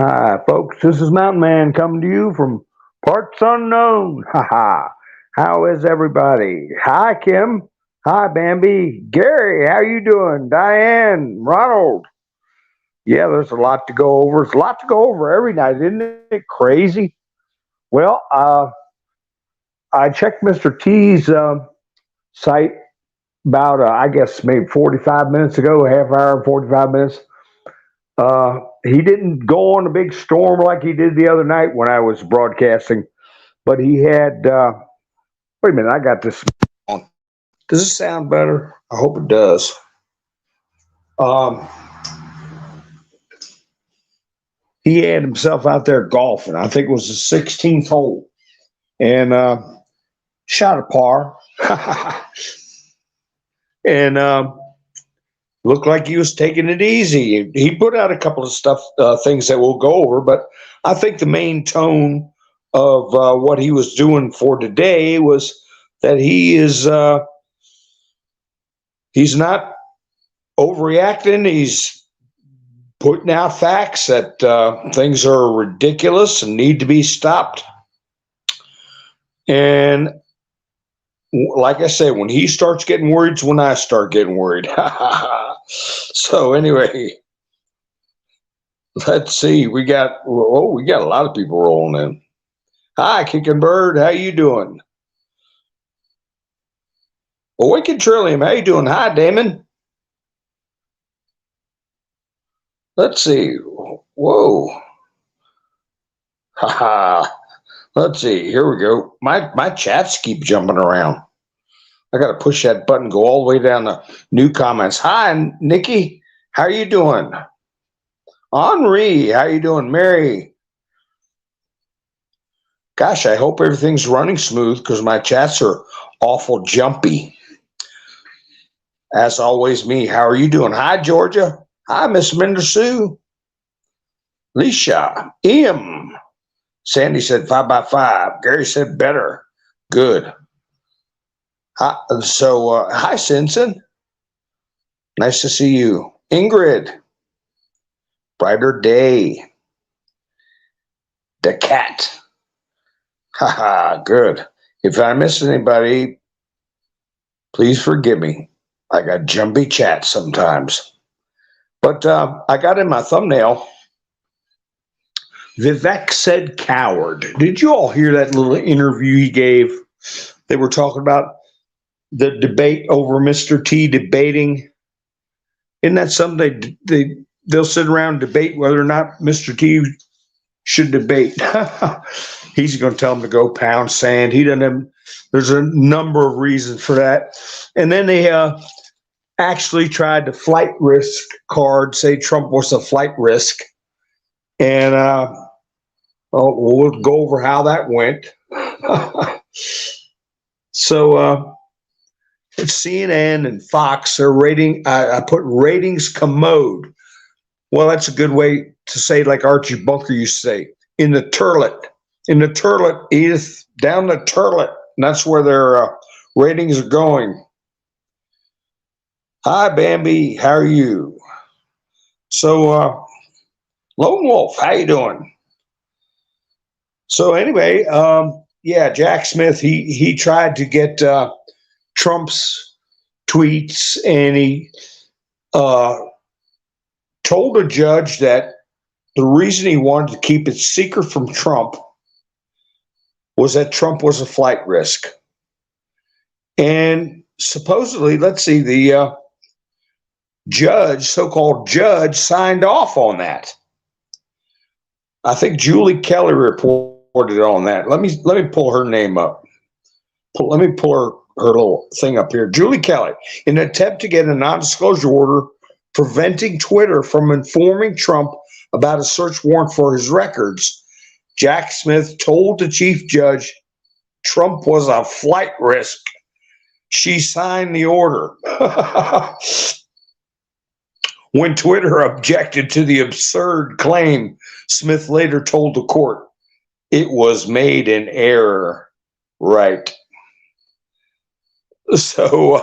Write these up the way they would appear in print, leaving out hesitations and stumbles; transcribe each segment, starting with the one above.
Hi, folks. This is Mountain Man coming to you from parts unknown. Ha ha. How is everybody? Hi, Kim. Hi, Bambi. Gary, how you doing? Diane, Ronald. Yeah, there's a lot to go over. It's a lot to go over every night, isn't it crazy? Well, I checked Mr. T's site about, I guess, maybe 45 minutes ago, a half hour, 45 minutes. He didn't go on a big storm like he did the other night when I was broadcasting, but he had. Wait a minute, I got this on. Does it sound better? I hope it does. Um, he had himself out there golfing. I think it was the 16th hole, and shot a par, and looked like he was taking it easy. He put out a couple of things that we'll go over, but I think the main tone of what he was doing for today was that he's not overreacting. He's putting out facts that things are ridiculous and need to be stopped. And like I said, when he starts getting worried, it's when I start getting worried. So anyway, let's see. We got a lot of people rolling in. Hi, Kicking Bird. How you doing? Wicked Trillium. How you doing? Hi, Damon. Let's see. Whoa. Let's see. Here we go. My chats keep jumping around. I got to push that button, go all the way down to new comments. Hi, Nikki. How you doing? Henri, how you doing? Mary. Gosh, I hope everything's running smooth because my chats are awful jumpy. As always, me. How are you doing? Hi, Georgia. Hi, Miss Minder Sue. Leisha. Ian. Sandy said 5x5. Gary said better. Good. Hi, hi, Simpson. Nice to see you. Ingrid. Brighter day. The cat. Haha, good. If I miss anybody, please forgive me. I got jumpy chats sometimes. But I got in my thumbnail, Vivek said coward. Did you all hear that little interview he gave? They were talking about the debate over Mr. T debating. Isn't that something they'll sit around and debate whether or not Mr. T should debate? He's going to tell him to go pound sand. He doesn't have, there's a number of reasons for that. And then they actually tried the flight risk card, say Trump was a flight risk. And we'll go over how that went. So it's CNN and Fox are rating. I put ratings Commode. Well, that's a good way to say, like Archie Bunker used to say, in the turlet. In the turlet, Edith, down the turlet. And that's where their ratings are going. Hi, Bambi. How are you? So, Lone Wolf, how you doing? So anyway, yeah, Jack Smith, he tried to get Trump's tweets, and he told a judge that the reason he wanted to keep it secret from Trump was that Trump was a flight risk. And supposedly, let's see, the judge, so-called judge, signed off on that. I think Julie Kelly reported on that. Let me pull her name up. Let me pull her little thing up here. Julie Kelly, in an attempt to get a non-disclosure order preventing Twitter from informing Trump about a search warrant for his records, Jack Smith told the chief judge Trump was a flight risk. She signed the order. When Twitter objected to the absurd claim, Smith later told the court it was made in error. Right. So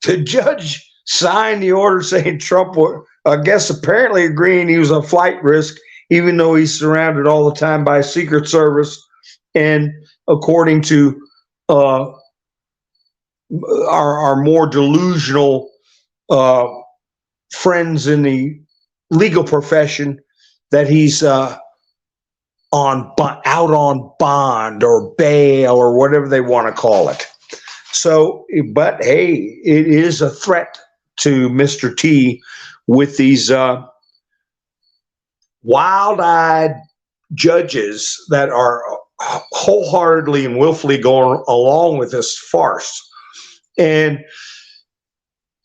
the judge signed the order saying Trump was, I guess, apparently agreeing he was a flight risk, even though he's surrounded all the time by Secret Service. And according to uh, our more delusional uh, friends in the legal profession, that he's out on bond or bail or whatever they want to call it. So, but hey, it is a threat to Mr. T with these wild-eyed judges that are wholeheartedly and willfully going along with this farce. And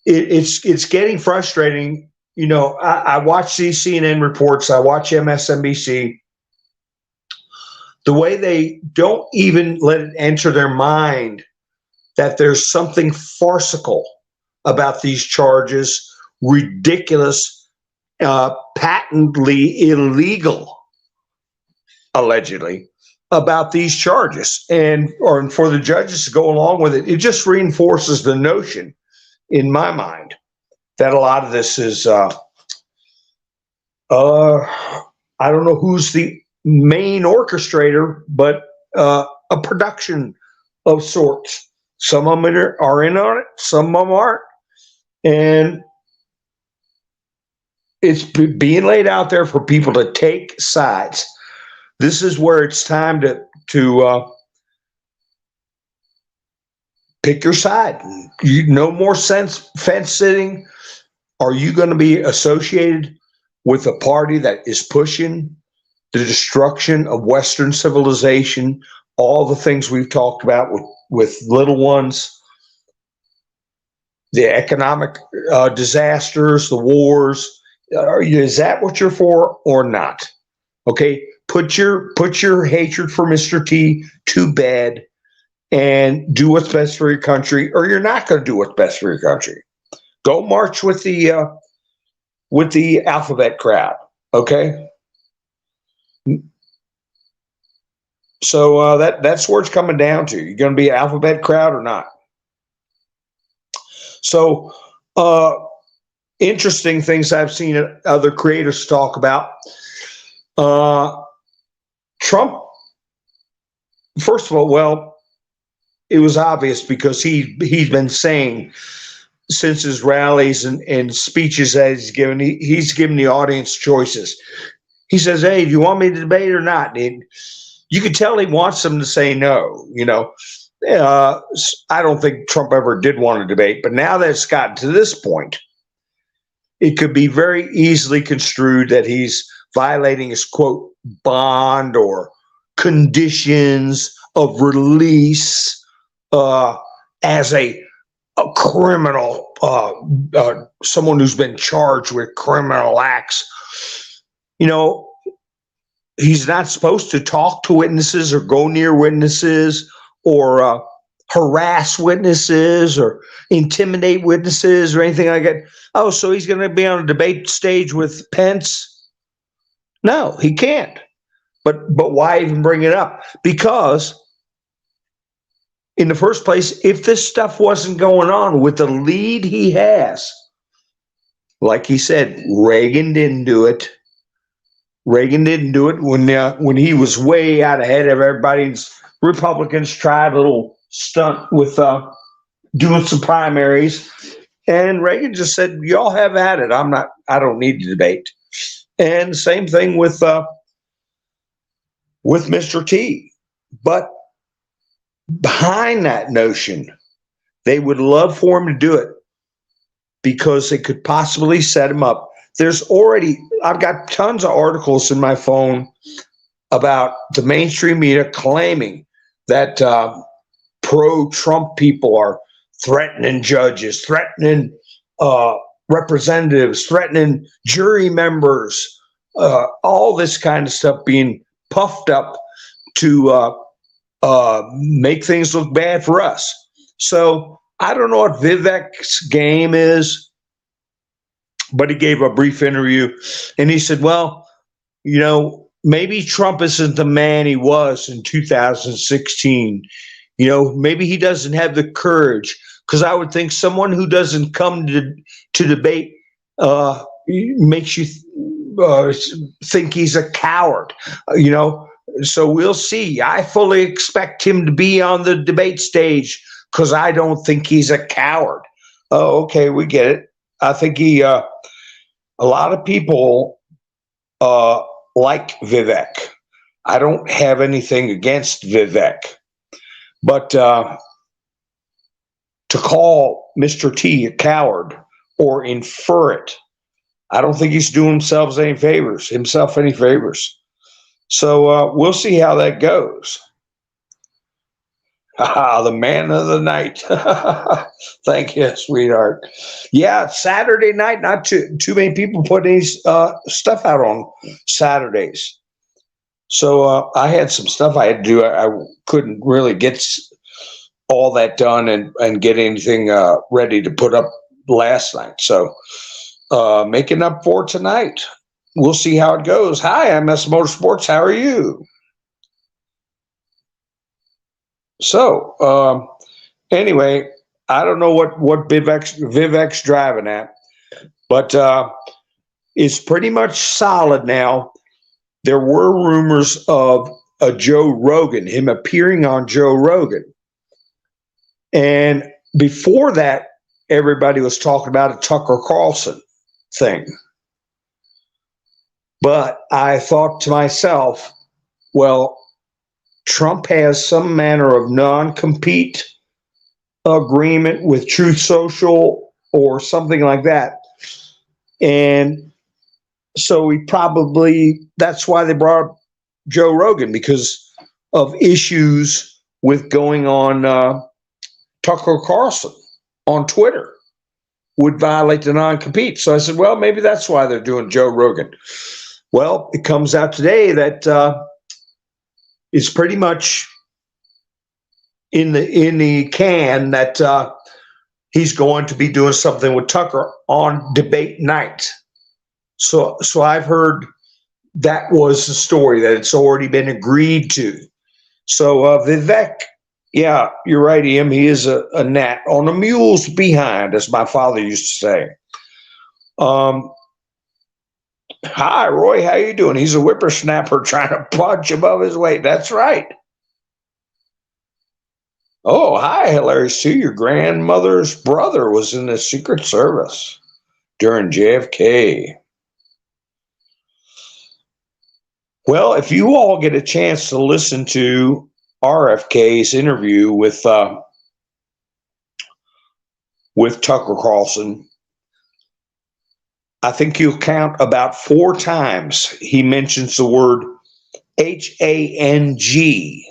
it's getting frustrating. You know, I watch these CNN reports, I watch MSNBC. The way they don't even let it enter their mind that there's something farcical about these charges, ridiculous, patently illegal, allegedly, about these charges, and for the judges to go along with it. It just reinforces the notion in my mind that a lot of this is I don't know who's the main orchestrator, but a production of sorts. Some of them are in on it, some of them aren't, and it's being laid out there for people to take sides. This is where it's time to pick your side. No more fence sitting. Are you going to be associated with a party that is pushing the destruction of Western civilization, all the things we've talked about with little ones, the economic disasters, the wars? Is that what you're for or not? Okay, put your hatred for Mr. T to bed and do what's best for your country, or you're not going to do what's best for your country. Go march with the alphabet crowd. Okay. So that's where it's coming down to. You're going to be an alphabet crowd or not? So interesting things I've seen other creators talk about. Trump, first of all, well, it was obvious because he's been saying since his rallies and speeches that he's given the audience choices. He says, "Hey, do you want me to debate or not?" And you can tell he wants them to say no. You know, I don't think Trump ever did want to debate, but now that it's gotten to this point, it could be very easily construed that he's violating his, quote, bond or conditions of release as a criminal, someone who's been charged with criminal acts. You know, he's not supposed to talk to witnesses or go near witnesses or harass witnesses or intimidate witnesses or anything like that. Oh, so he's going to be on a debate stage with Pence? No, he can't. But why even bring it up? Because in the first place, if this stuff wasn't going on with the lead he has, like he said, Reagan didn't do it. Reagan didn't do it when he was way out ahead of everybody. Republicans tried a little stunt with doing some primaries, and Reagan just said, "Y'all have at it. I don't need to debate." And same thing with Mr. T. But behind that notion, they would love for him to do it because it could possibly set him up. I've got tons of articles in my phone about the mainstream media claiming that pro-Trump people are threatening judges, threatening representatives, threatening jury members, all this kind of stuff being puffed up to make things look bad for us. So I don't know what Vivek's game is, but he gave a brief interview and he said, well, you know, maybe Trump isn't the man he was in 2016. You know, maybe he doesn't have the courage, because I would think someone who doesn't come to debate makes you think he's a coward, So we'll see. I fully expect him to be on the debate stage because I don't think he's a coward. Oh, okay, we get it. I think a lot of people like Vivek. I don't have anything against Vivek, but to call Mr. T a coward or infer it, I don't think he's doing himself any favors. So we'll see how that goes. The man of the night. Thank you, sweetheart. Yeah, Saturday night. Not too many people put any stuff out on Saturdays. So I had some stuff I had to do. I couldn't really get all that done and get anything ready to put up last night. So making up for tonight. We'll see how it goes. Hi, MS Motorsports. How are you? So anyway, I don't know what Vivek's driving at, but it's pretty much solid now. There were rumors of a Joe Rogan, him appearing on Joe Rogan. And before that, everybody was talking about a Tucker Carlson thing. But I thought to myself, well, Trump has some manner of non-compete agreement with Truth Social or something like that. And so that's why they brought up Joe Rogan, because of issues with going on Tucker Carlson on Twitter would violate the non-compete. So I said, well, maybe that's why they're doing Joe Rogan. Well, it comes out today that it's pretty much in the can that he's going to be doing something with Tucker on debate night. So I've heard that was the story, that it's already been agreed to. So Vivek, yeah, you're right, Ian. He is a gnat on a mule's behind, as my father used to say. Hi, Roy. How you doing? He's a whippersnapper trying to punch above his weight. That's right. Oh, hi, hilarious too. Your grandmother's brother was in the Secret Service during JFK. Well, if you all get a chance to listen to RFK's interview with Tucker Carlson, I think you'll count about 4 times he mentions the word HANG,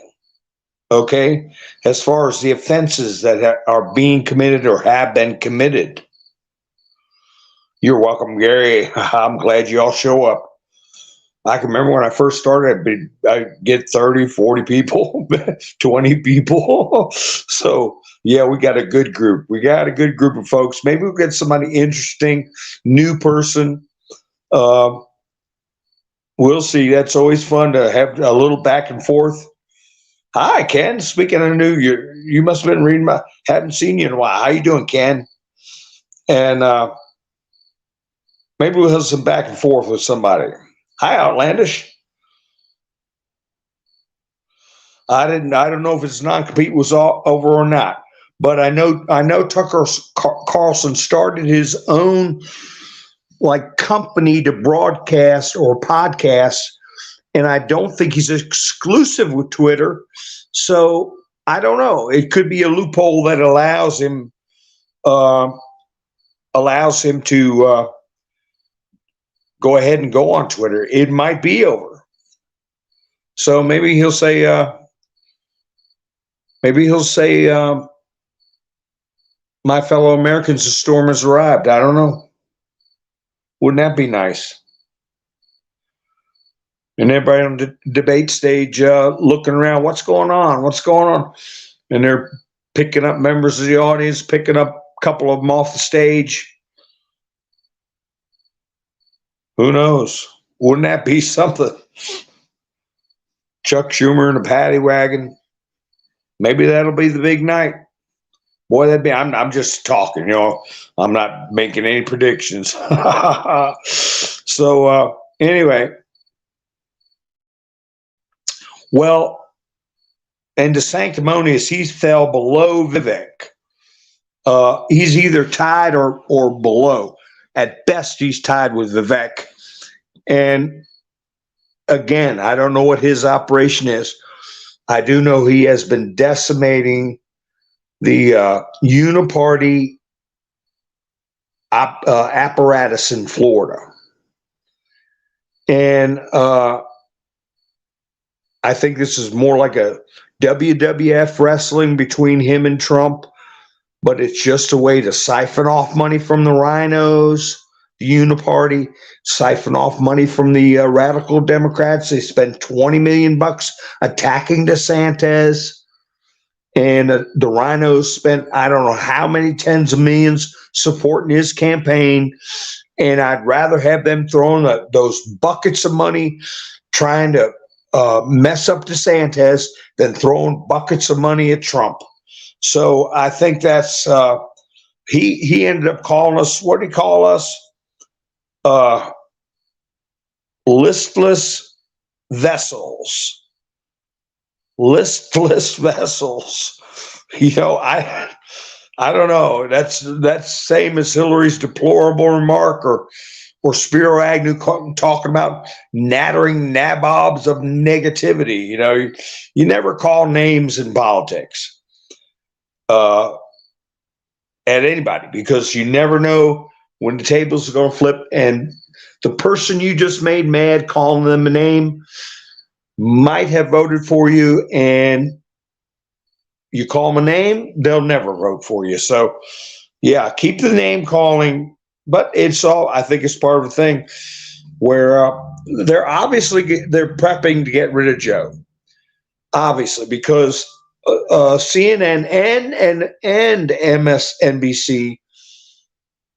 okay, as far as the offenses that are being committed or have been committed. You're welcome, Gary. I'm glad you all show up. I can remember when I first started, I'd get 30, 40 people, 20 people. So, yeah, we got a good group. We got a good group of folks. Maybe we'll get somebody interesting, new person. We'll see. That's always fun to have a little back and forth. Hi, Ken. Speaking of new, you must have been reading haven't seen you in a while. How you doing, Ken? And maybe we'll have some back and forth with somebody. Hi, Outlandish. I don't know if his non-compete was over or not, but I know Tucker Carlson started his own company to broadcast or podcast, and I don't think he's exclusive with Twitter. So I don't know. It could be a loophole that allows him to go ahead and go on Twitter. It might be over. So maybe he'll say, my fellow Americans, the storm has arrived. I don't know. Wouldn't that be nice? And everybody on the debate stage looking around, what's going on? What's going on? And they're picking up members of the audience, picking up a couple of them off the stage. Who knows? Wouldn't that be something? Chuck Schumer in a paddy wagon. Maybe that'll be the big night. Boy, that'd be. I'm just talking. I'm not making any predictions. So Anyway, well, and the sanctimonious, he fell below Vivek. He's either tied or below. At best, he's tied with Vivek. And again, I don't know what his operation is. I do know he has been decimating the uniparty apparatus in Florida. And I think this is more like a WWF wrestling between him and Trump, but it's just a way to siphon off money from the rhinos, the uniparty, siphon off money from the radical Democrats. They spent $20 million attacking DeSantis, and the rhinos spent I don't know how many tens of millions supporting his campaign. And I'd rather have them throwing those buckets of money trying to mess up DeSantis than throwing buckets of money at Trump. So I think that's he ended up calling us, what did he call us? Listless vessels. Listless vessels. You know, I don't know. That's same as Hillary's deplorable remark, or Spiro Agnew talking about nattering nabobs of negativity. You know, you never call names in politics at anybody, because you never know when the tables are going to flip, and the person you just made mad calling them a name might have voted for you, and you call them a name, they'll never vote for you. So yeah, keep the name calling, but it's all, I think it's part of the thing where they're prepping to get rid of Joe, obviously, because CNN and MSNBC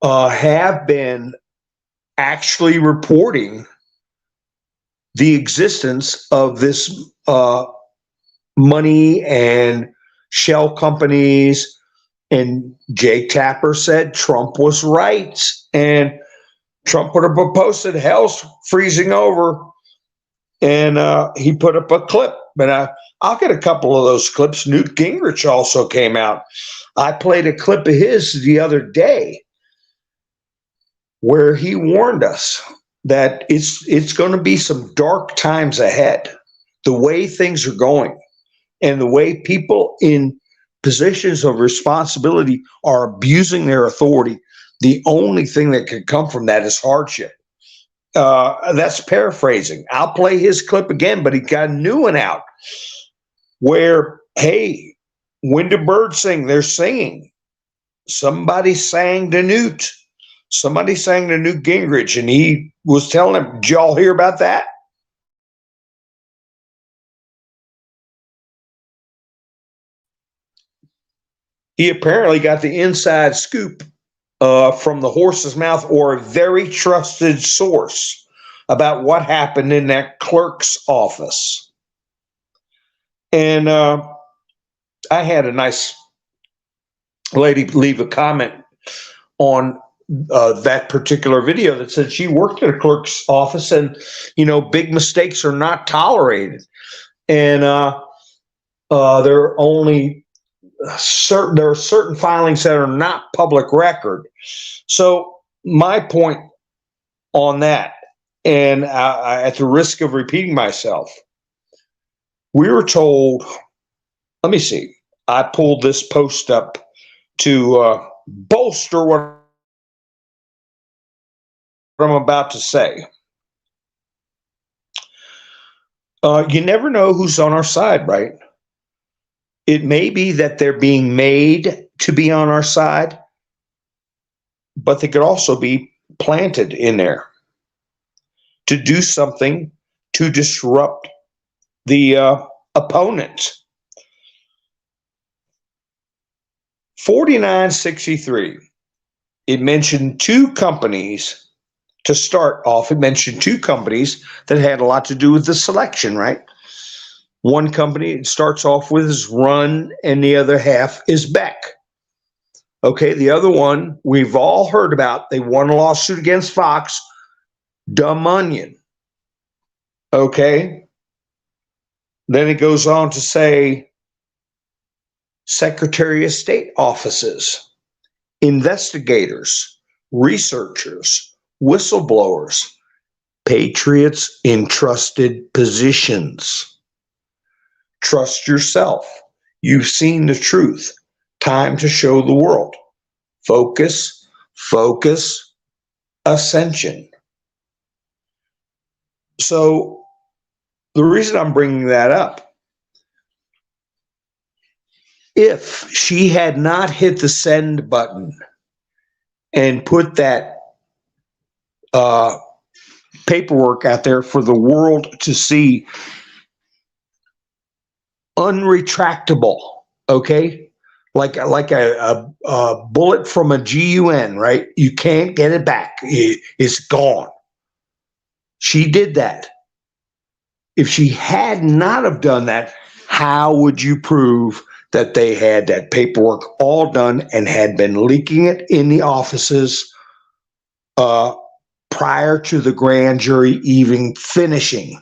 have been actually reporting the existence of this money and shell companies. And Jake Tapper said Trump was right, and Trump put up a post that hell's freezing over, and he put up a clip. But I'll get a couple of those clips. Newt Gingrich also came out. I played a clip of his the other day where he warned us that it's going to be some dark times ahead. The way things are going and the way people in positions of responsibility are abusing their authority, the only thing that can come from that is hardship. That's paraphrasing. I'll play his clip again, but he got a new one out where, hey, when do birds sing? They're singing. Somebody sang to Newt. Somebody sang to Newt Gingrich, and he was telling him, did y'all hear about that? He apparently got the inside scoop from the horse's mouth, or a very trusted source, about what happened in that clerk's office. And I had a nice lady leave a comment on that particular video that said she worked at a clerk's office, and big mistakes are not tolerated, and there are only there are certain filings that are not public record. So my point on that, and at the risk of repeating myself, we were told, let me see, I pulled this post up to bolster what I'm about to say. You never know who's on our side, right? It may be that they're being made to be on our side, but they could also be planted in there to do something to disrupt the opponent. 4963, it mentioned two companies to start off. It mentioned two companies that had a lot to do with the selection, right? One company it starts off with is Run, and the other half is Beck. Okay, the other one we've all heard about. They won a lawsuit against Fox, Dumb Onion. Okay. Then it goes on to say Secretary of State offices, investigators, researchers, whistleblowers, patriots in trusted positions. Trust yourself. You've seen the truth. Time to show the world. Focus, focus, ascension. So the reason I'm bringing that up, if she had not hit the send button and put that paperwork out there for the world to see, unretractable, okay? Like a bullet from a gun, right? You can't get it back. It's gone. She did that. If she had not have done that, how would you prove that they had that paperwork all done and had been leaking it in the offices prior to the grand jury even finishing?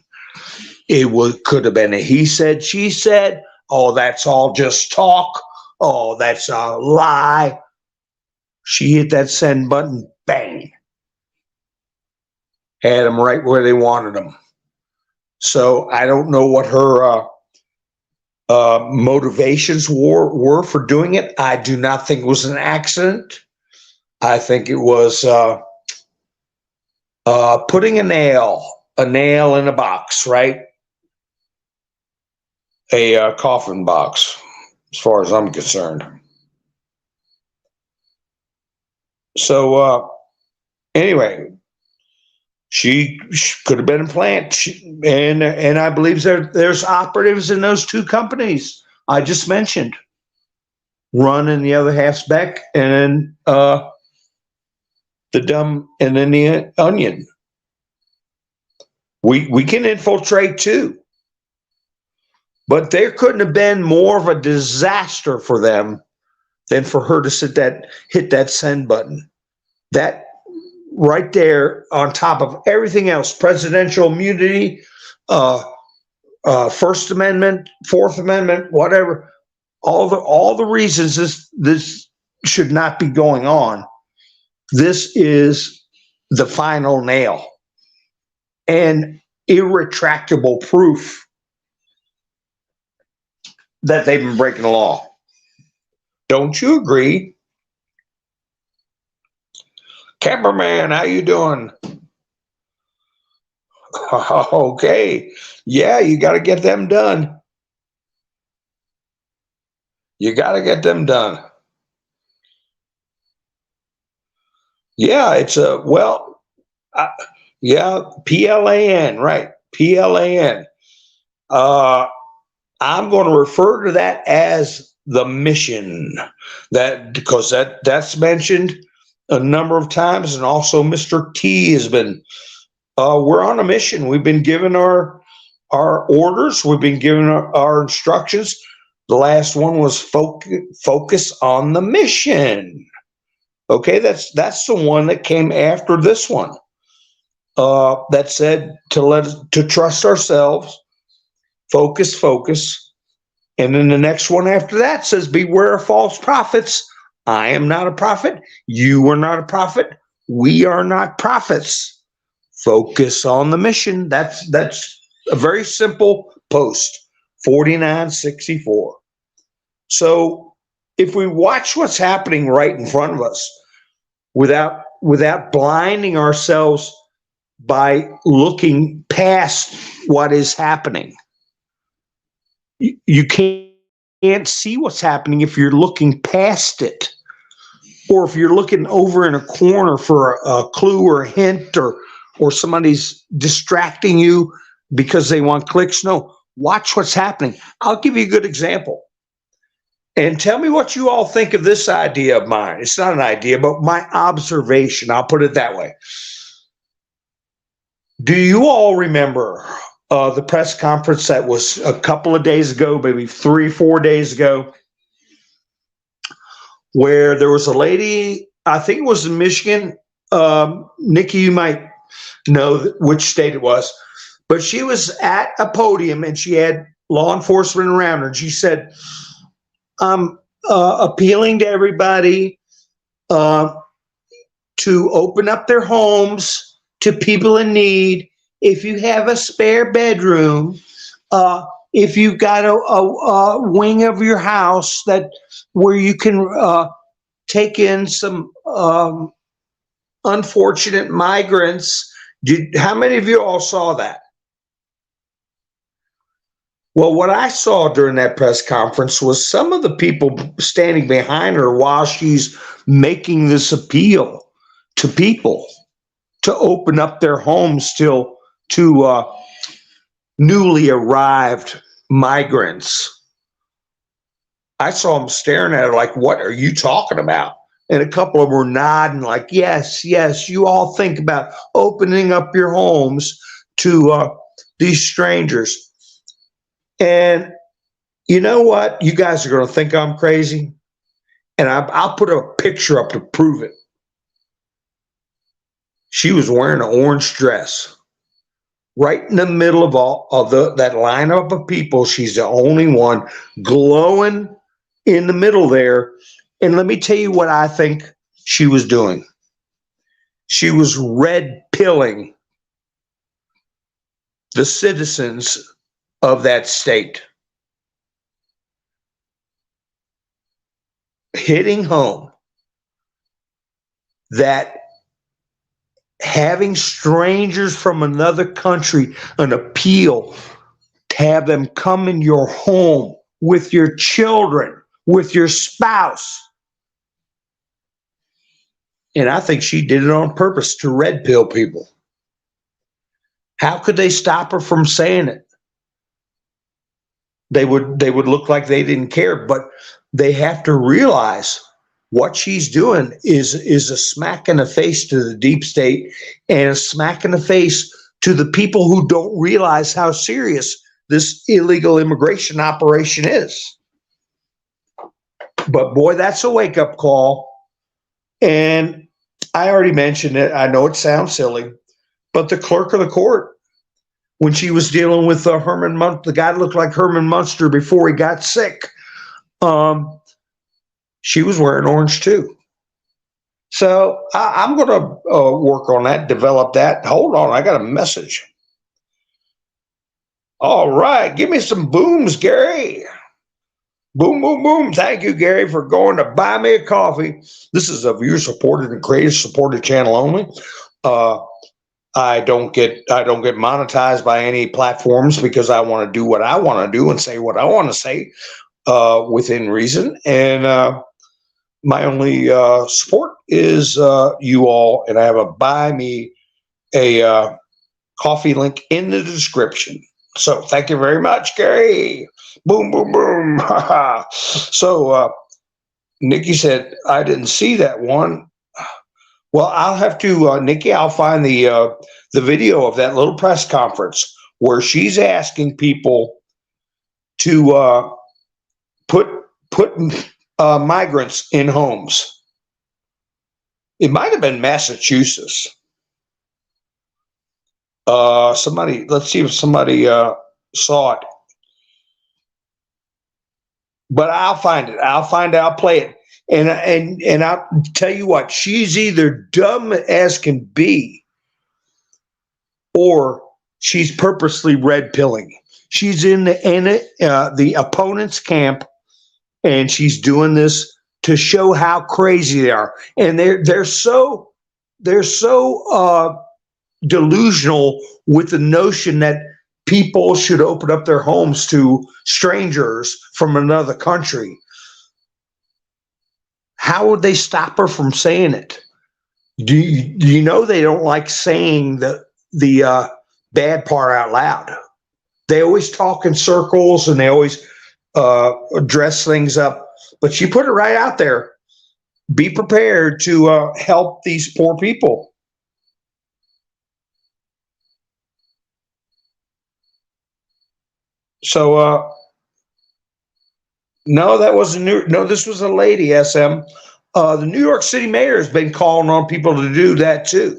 Could have been a he said, she said. Oh, that's all just talk. Oh, that's a lie. She hit that send button, bang. Had them right where they wanted them. So I don't know what her motivations were for doing it. I do not think it was an accident. I think it was putting a nail in a box, right? A coffin box, as far as I'm concerned. So anyway, she could have been a plant, and I believe there's operatives in those two companies I just mentioned, running the other half's back, and the onion. We can infiltrate too, but there couldn't have been more of a disaster for them than for her to hit that send button. That right there, on top of everything else, presidential immunity, First Amendment, Fourth Amendment, whatever, all the reasons this should not be going on. This is the final nail and irretractable proof that they've been breaking the law. Don't you agree? Cameraman, how you doing? Okay. Yeah, you got to get them done. You got to get them done. Yeah, it's yeah, PLAN, right? PLAN. I'm going to refer to that as the mission, because that's mentioned a number of times, and also Mr. T has been. We're on a mission. We've been given our orders. We've been given our instructions. The last one was focus on the mission. Okay, that's the one that came after this one. That said to trust ourselves, focus, and then the next one after that says beware of false prophets. I am not a prophet. You are not a prophet. We are not prophets. Focus on the mission. That's a very simple post, 4964. So if we watch what's happening right in front of us without blinding ourselves by looking past what is happening, you can't see what's happening if you're looking past it, or if you're looking over in a corner for a clue or a hint, or somebody's distracting you because they want clicks. No, watch what's happening. I'll give you a good example. And tell me what you all think of this idea of mine. It's not an idea, but my observation. I'll put it that way. Do you all remember the press conference that was a couple of days ago, maybe 3-4 days ago, where there was a lady, I think it was in Michigan. Nikki, you might know which state it was, But she was at a podium and she had law enforcement around her. And she said, I'm appealing to everybody to open up their homes to people in need. If you have a spare bedroom, if you've got a wing of your house that where you can take in some unfortunate migrants. How many of you all saw that? Well, what I saw during that press conference was some of the people standing behind her while she's making this appeal to people to open up their homes still to newly arrived migrants. I saw them staring at her like, what are you talking about? And a couple of them were nodding like, yes, yes, you all think about opening up your homes to these strangers. And you know what? You guys are going to think I'm crazy. And I'll put a picture up to prove it. She was wearing an orange dress. Right in the middle of all of that lineup of people, she's the only one glowing in the middle there. And let me tell you what I think she was doing. She was red pilling the citizens of that state, hitting home that having strangers from another country an appeal to have them come in your home with your children, with your spouse. And I think she did it on purpose to red pill people. How could they stop her from saying it? They would look like they didn't care, but they have to realize what she's doing is a smack in the face to the deep state and a smack in the face to the people who don't realize how serious this illegal immigration operation is. But boy, that's a wake-up call. And I already mentioned it. I know it sounds silly, but the clerk of the court, when she was dealing with the guy that looked like Herman Munster before he got sick, she was wearing orange too. So I'm going to work on that, develop that. Hold on, I got a message. All right, give me some booms, Gary. Boom, boom, boom. Thank you, Gary, for going to buy me a coffee. This is a viewer-supported and creator-supported channel only. I don't get monetized by any platforms because I want to do what I want to do and say what I want to say within reason. And my only support is you all. And I have a buy me a coffee link in the description. So thank you very much, Gary. Boom, boom, boom. So Nikki said, I didn't see that one. Well, I'll have to, Nikki, I'll find the video of that little press conference where she's asking people to put migrants in homes. It might have been Massachusetts. Let's see if somebody saw it. But I'll find it. I'll play it. And I'll tell you what, she's either dumb as can be or she's purposely red pilling. She's in the opponent's camp and she's doing this to show how crazy they are. And they're so delusional with the notion that people should open up their homes to strangers from another country. How would they stop her from saying it? Do you know they don't like saying the bad part out loud? They always talk in circles and they always dress things up. But you put it right out there. Be prepared to help these poor people. So, no, that wasn't no, this was a lady, SM. The New York City mayor has been calling on people to do that too.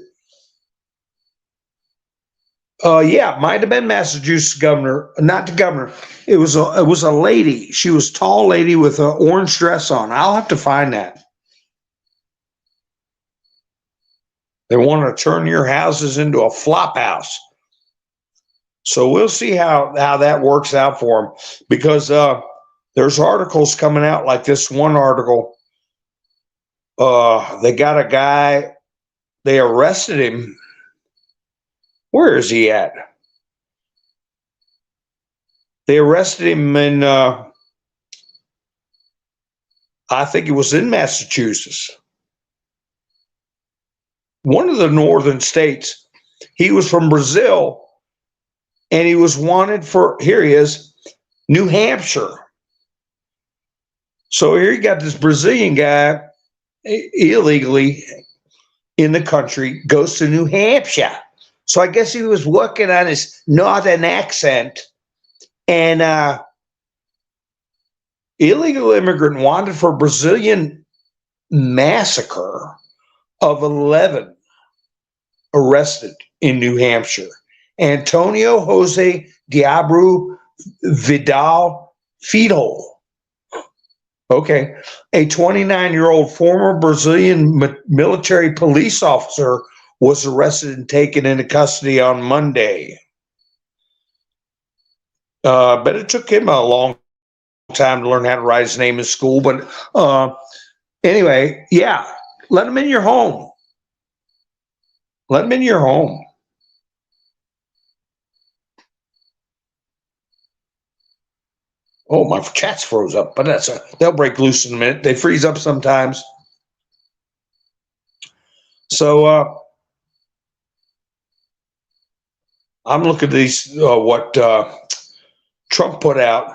Yeah, might have been Massachusetts governor, not the governor. It was a lady. She was a tall lady with an orange dress on. I'll have to find that. They want to turn your houses into a flop house. So we'll see how that works out for them, because there's articles coming out like this one article. They got a guy. They arrested him. Where is he at? They arrested him in, I think it was in Massachusetts, one of the northern states. He was from Brazil, and he was wanted for, here he is, New Hampshire. So here you got this Brazilian guy illegally in the country, goes to New Hampshire. So I guess he was working on his northern accent, and illegal immigrant wanted for Brazilian massacre of 11 arrested in New Hampshire. Antonio Jose Diablo Vidal Fidel. Okay. A 29-year-old former Brazilian military police officer was arrested and taken into custody on Monday. But it took him a long time to learn how to write his name in school. But anyway, yeah, let him in your home. Let him in your home. Oh, my chat's froze up, but they'll break loose in a minute. They freeze up sometimes. So I'm looking at these, what Trump put out.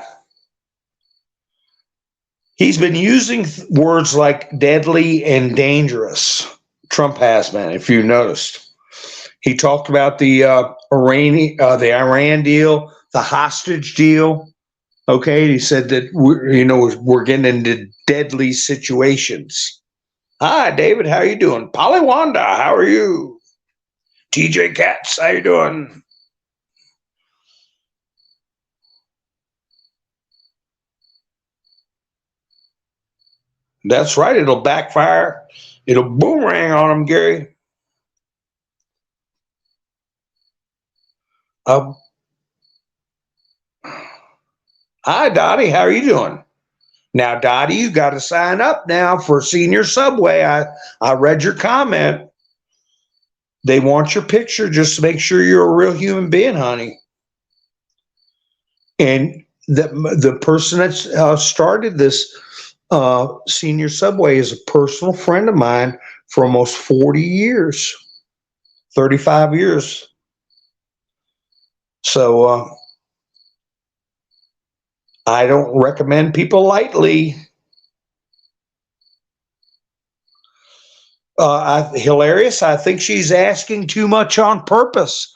He's been using words like deadly and dangerous. Trump has been, if you noticed. He talked about the Iran deal, the hostage deal. Okay, he said that we're getting into deadly situations. Hi, David, how you doing? Polywanda, how are you? TJ Katz, how you doing? That's right, it'll backfire. It'll boomerang on them, Gary. Hi, Dottie, how are you doing? Now, Dottie, you got to sign up now for Senior Subway. I read your comment. They want your picture just to make sure you're a real human being, honey. And the person that started this Senior Subway is a personal friend of mine for almost 40 years, 35 years. So I don't recommend people lightly. Hilarious. I think she's asking too much on purpose.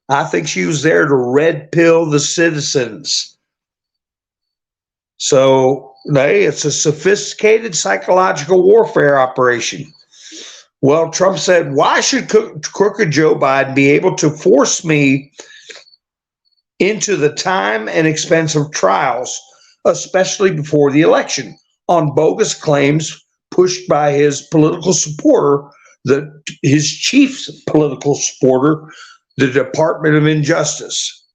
I think she was there to red pill the citizens. So, hey, it's a sophisticated psychological warfare operation. Well, Trump said, why should crooked Joe Biden be able to force me into the time and expense of trials, especially before the election, on bogus claims pushed by his political supporter, his chief political supporter, the Department of Injustice.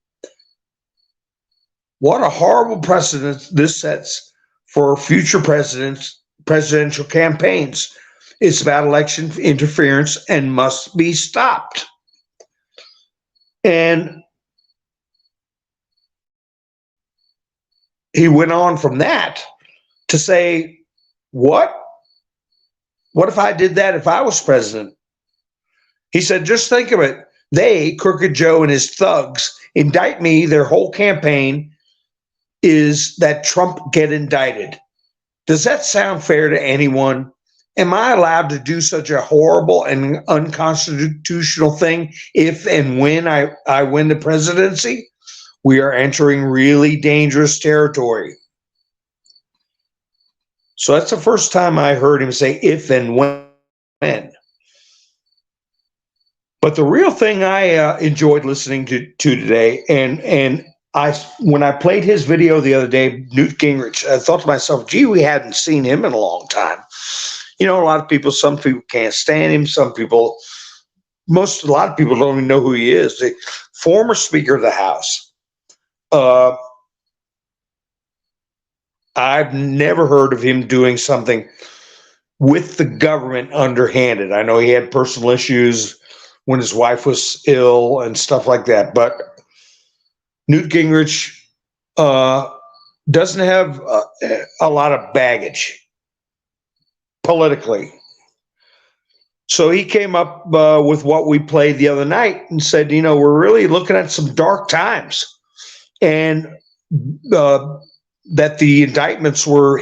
What a horrible precedent this sets for future presidential campaigns. It's about election interference and must be stopped. And he went on from that to say, what? What if I did that if I was president? He said, just think of it. They, Crooked Joe and his thugs, indict me. Their whole campaign is that Trump get indicted. Does that sound fair to anyone? Am I allowed to do such a horrible and unconstitutional thing if and when I win the presidency? We are entering really dangerous territory. So that's the first time I heard him say if and when. But the real thing I enjoyed listening to today, and when I played his video the other day, Newt Gingrich, I thought to myself, gee, we hadn't seen him in a long time. You know, a lot of people, some people can't stand him. A lot of people don't even know who he is. The former Speaker of the House. I've never heard of him doing something with the government underhanded. I know he had personal issues when his wife was ill and stuff like that, but Newt Gingrich doesn't have a lot of baggage politically. So he came up with what we played the other night and said, you know, we're really looking at some dark times, and that the indictments were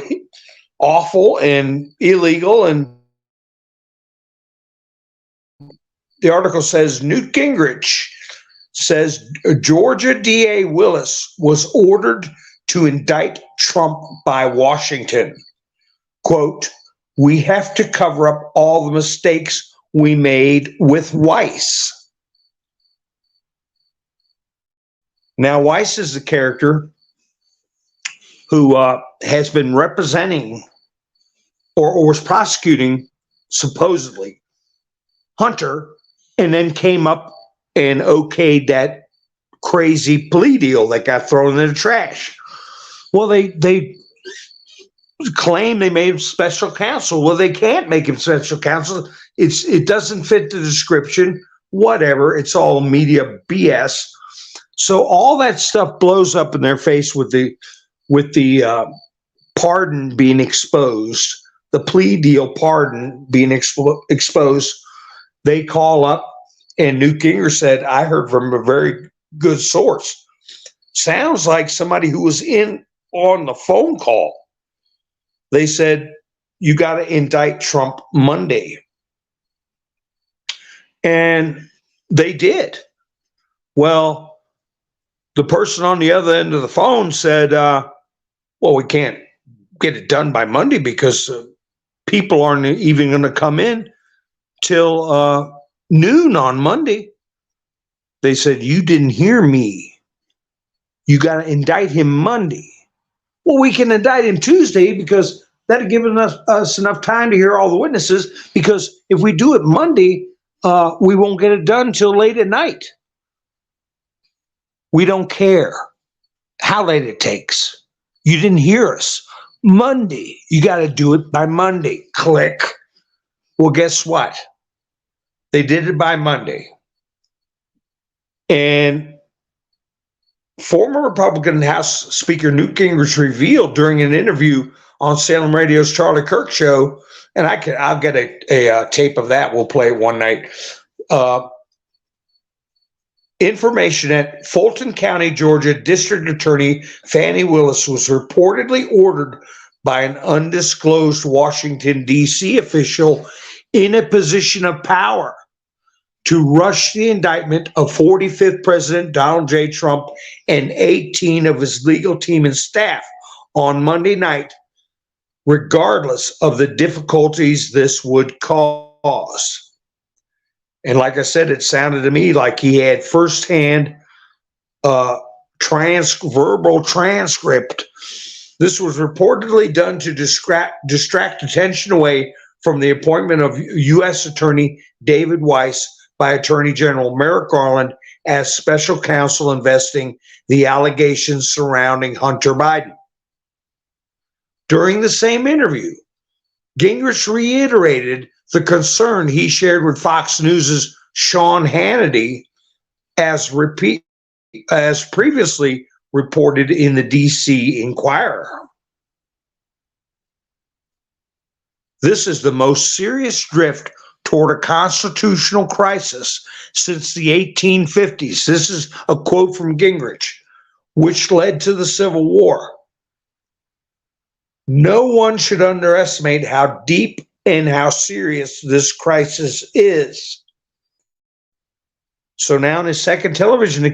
awful and illegal. And the article says Newt Gingrich says Georgia DA Willis was ordered to indict Trump by Washington. Quote, we have to cover up all the mistakes we made with Weiss. Now, Weiss is a character who has been representing or was prosecuting, supposedly, Hunter, and then came up and okayed that crazy plea deal that got thrown in the trash. Well, they claim they made him special counsel. Well, they can't make him special counsel. It doesn't fit the description. Whatever. It's all media BS. So all that stuff blows up in their face with the pardon being exposed, the plea deal pardon being exposed. They call up, and Newt Gingrich said, I heard from a very good source. Sounds like somebody who was in on the phone call. They said, you got to indict Trump Monday. And they did. Well, the person on the other end of the phone said, well, we can't get it done by Monday because people aren't even going to come in till noon on Monday. They said, you didn't hear me. You got to indict him Monday. Well, we can indict him Tuesday because that'll give us enough time to hear all the witnesses, because if we do it Monday, we won't get it done till late at night. We don't care how late it takes. You didn't hear us. Monday, you got to do it by Monday. Click. Well, guess what? They did it by Monday. And former Republican House Speaker Newt Gingrich revealed during an interview on Salem Radio's Charlie Kirk show, and I'll get a tape of that. We'll play it one night. Information at Fulton County, Georgia District Attorney Fannie Willis was reportedly ordered by an undisclosed Washington, D.C. official in a position of power to rush the indictment of 45th President Donald J. Trump and 18 of his legal team and staff on Monday night, regardless of the difficulties this would cause. And like I said, it sounded to me like he had firsthand verbal transcript. This was reportedly done to distract attention away from the appointment of U.S. Attorney David Weiss by Attorney General Merrick Garland as special counsel investing the allegations surrounding Hunter Biden. During the same interview, Gingrich reiterated the concern he shared with Fox News' Sean Hannity as previously reported in the D.C. Inquirer. This is the most serious drift toward a constitutional crisis since the 1850s. This is a quote from Gingrich, which led to the Civil War. No one should underestimate how deep and how serious this crisis is. So now in his second television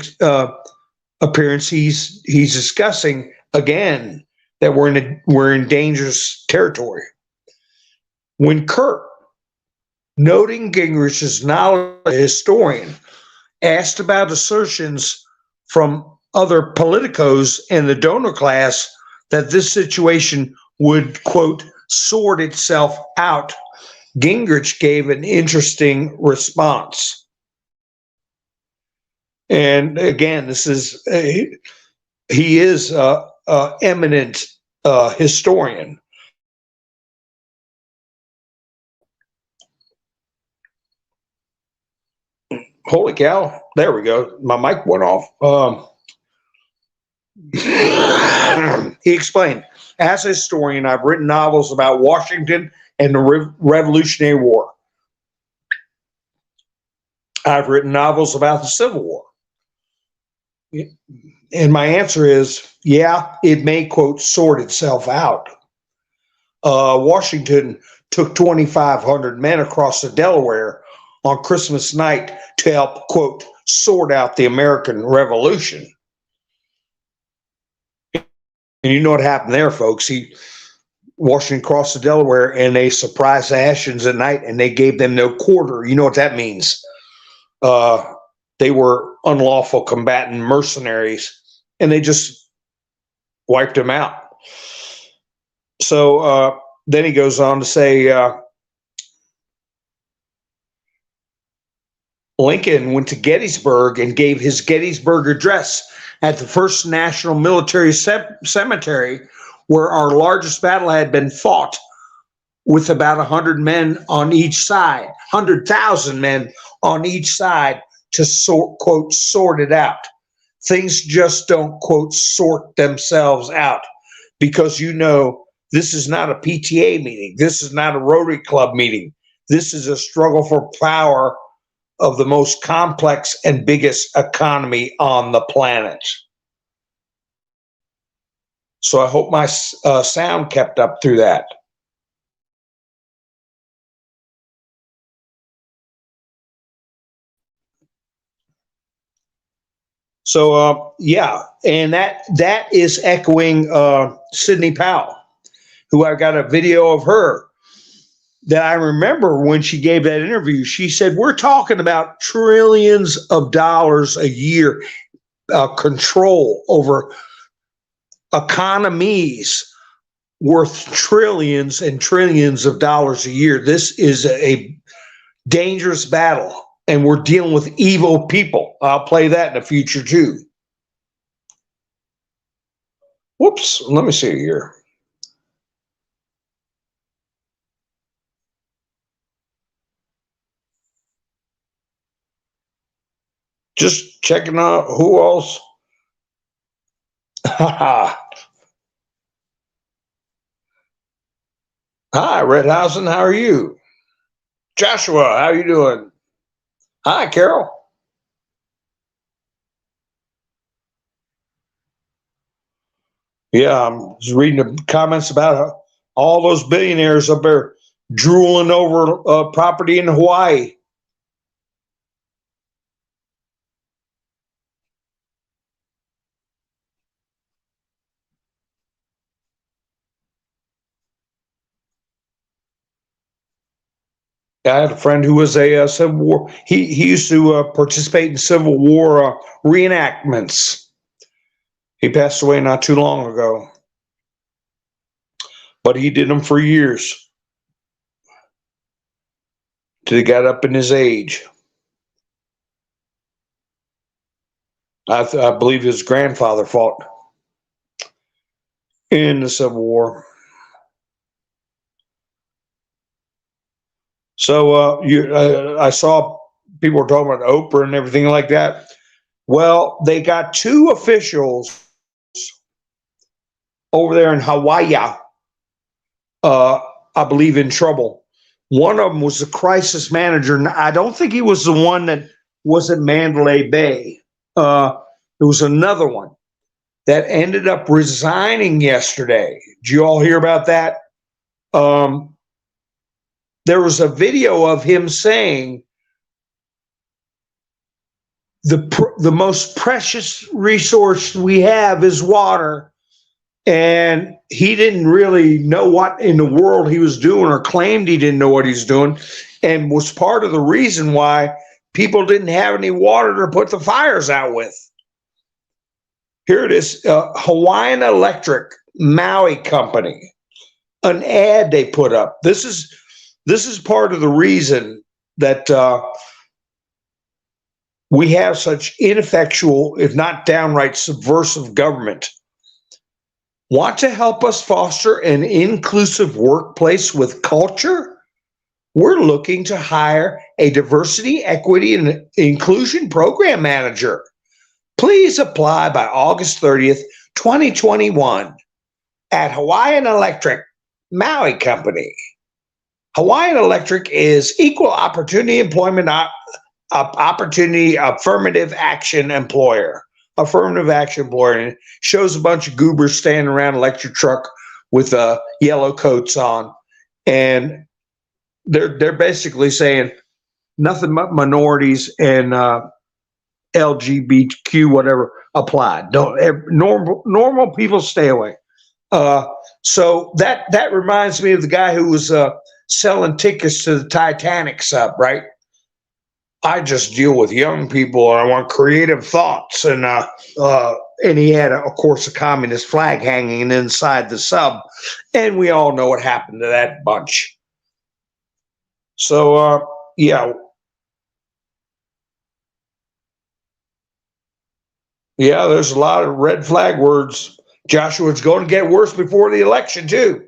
appearance, he's discussing again that we're in dangerous territory. When Kurt noting Gingrich's knowledge as a historian. Asked about assertions from other politicos in the donor class that this situation would, quote, sort itself out, Gingrich gave an interesting response. And again, this is he is an eminent historian. Holy cow! There we go. My mic went off. He explained, as a historian, I've written novels about Washington and the Revolutionary War. I've written novels about the Civil War. And my answer is, yeah, it may, quote, sort itself out. Washington took 2,500 men across the Delaware on Christmas night to help, quote, sort out the American Revolution. And you know what happened there, folks. Washington crossed the Delaware and they surprised the Ashens at night and they gave them no quarter. You know what that means? They were unlawful combatant mercenaries and they just wiped them out. So then he goes on to say, Lincoln went to Gettysburg and gave his Gettysburg Address at the First National Military Cemetery, where our largest battle had been fought, with about 100 men on each side, 100,000 men on each side to quote, sort it out. Things just don't, quote, sort themselves out, because this is not a PTA meeting. This is not a Rotary Club meeting. This is a struggle for power of the most complex and biggest economy on the planet. So I hope my sound kept up through that. So yeah, and that is echoing Sidney Powell, who I got a video of her that I remember when she gave that interview. She said, we're talking about trillions of dollars a year, control over economies worth trillions and trillions of dollars a year. This is a dangerous battle, and we're dealing with evil people. I'll play that in the future too. Whoops, let me see here. Just checking out who else. Hi, Redhausen, how are you? Joshua, how you doing? Hi, Carol. Yeah, I'm just reading the comments about all those billionaires up there drooling over property in Hawaii. I had a friend who was a Civil War. He used to participate in Civil War reenactments. He passed away not too long ago, but he did them for years till he got up in his age. I believe his grandfather fought in the Civil War. So I saw people were talking about Oprah and everything like that. Well, they got two officials over there in Hawaii, I believe, in trouble. One of them was the crisis manager. I don't think he was the one that was at Mandalay Bay. There was another one that ended up resigning yesterday. Did you all hear about that? There was a video of him saying the most precious resource we have is water. And he didn't really know what in the world he was doing, or claimed he didn't know what he was doing. and was part of the reason why people didn't have any water to put the fires out with. Here it is, Hawaiian Electric, Maui Company, an ad they put up. This is part of the reason that we have such ineffectual, if not downright subversive government. Want to help us foster an inclusive workplace with culture? We're looking to hire a diversity, equity, and inclusion program manager. Please apply by August 30th, 2021 at Hawaiian Electric, Maui Company. Hawaiian Electric is equal opportunity employment opportunity affirmative action employer. Affirmative action employer. And it shows a bunch of goobers standing around an electric truck with yellow coats on. And they're basically saying nothing but minorities and LGBTQ whatever apply. Don't normal people stay away. So that reminds me of the guy who was selling tickets to the Titanic sub, right? I just deal with young people and I want creative thoughts. And he had, of course, a communist flag hanging inside the sub. And we all know what happened to that bunch. So, yeah. Yeah, there's a lot of red flag words. Joshua, it's going to get worse before the election, too.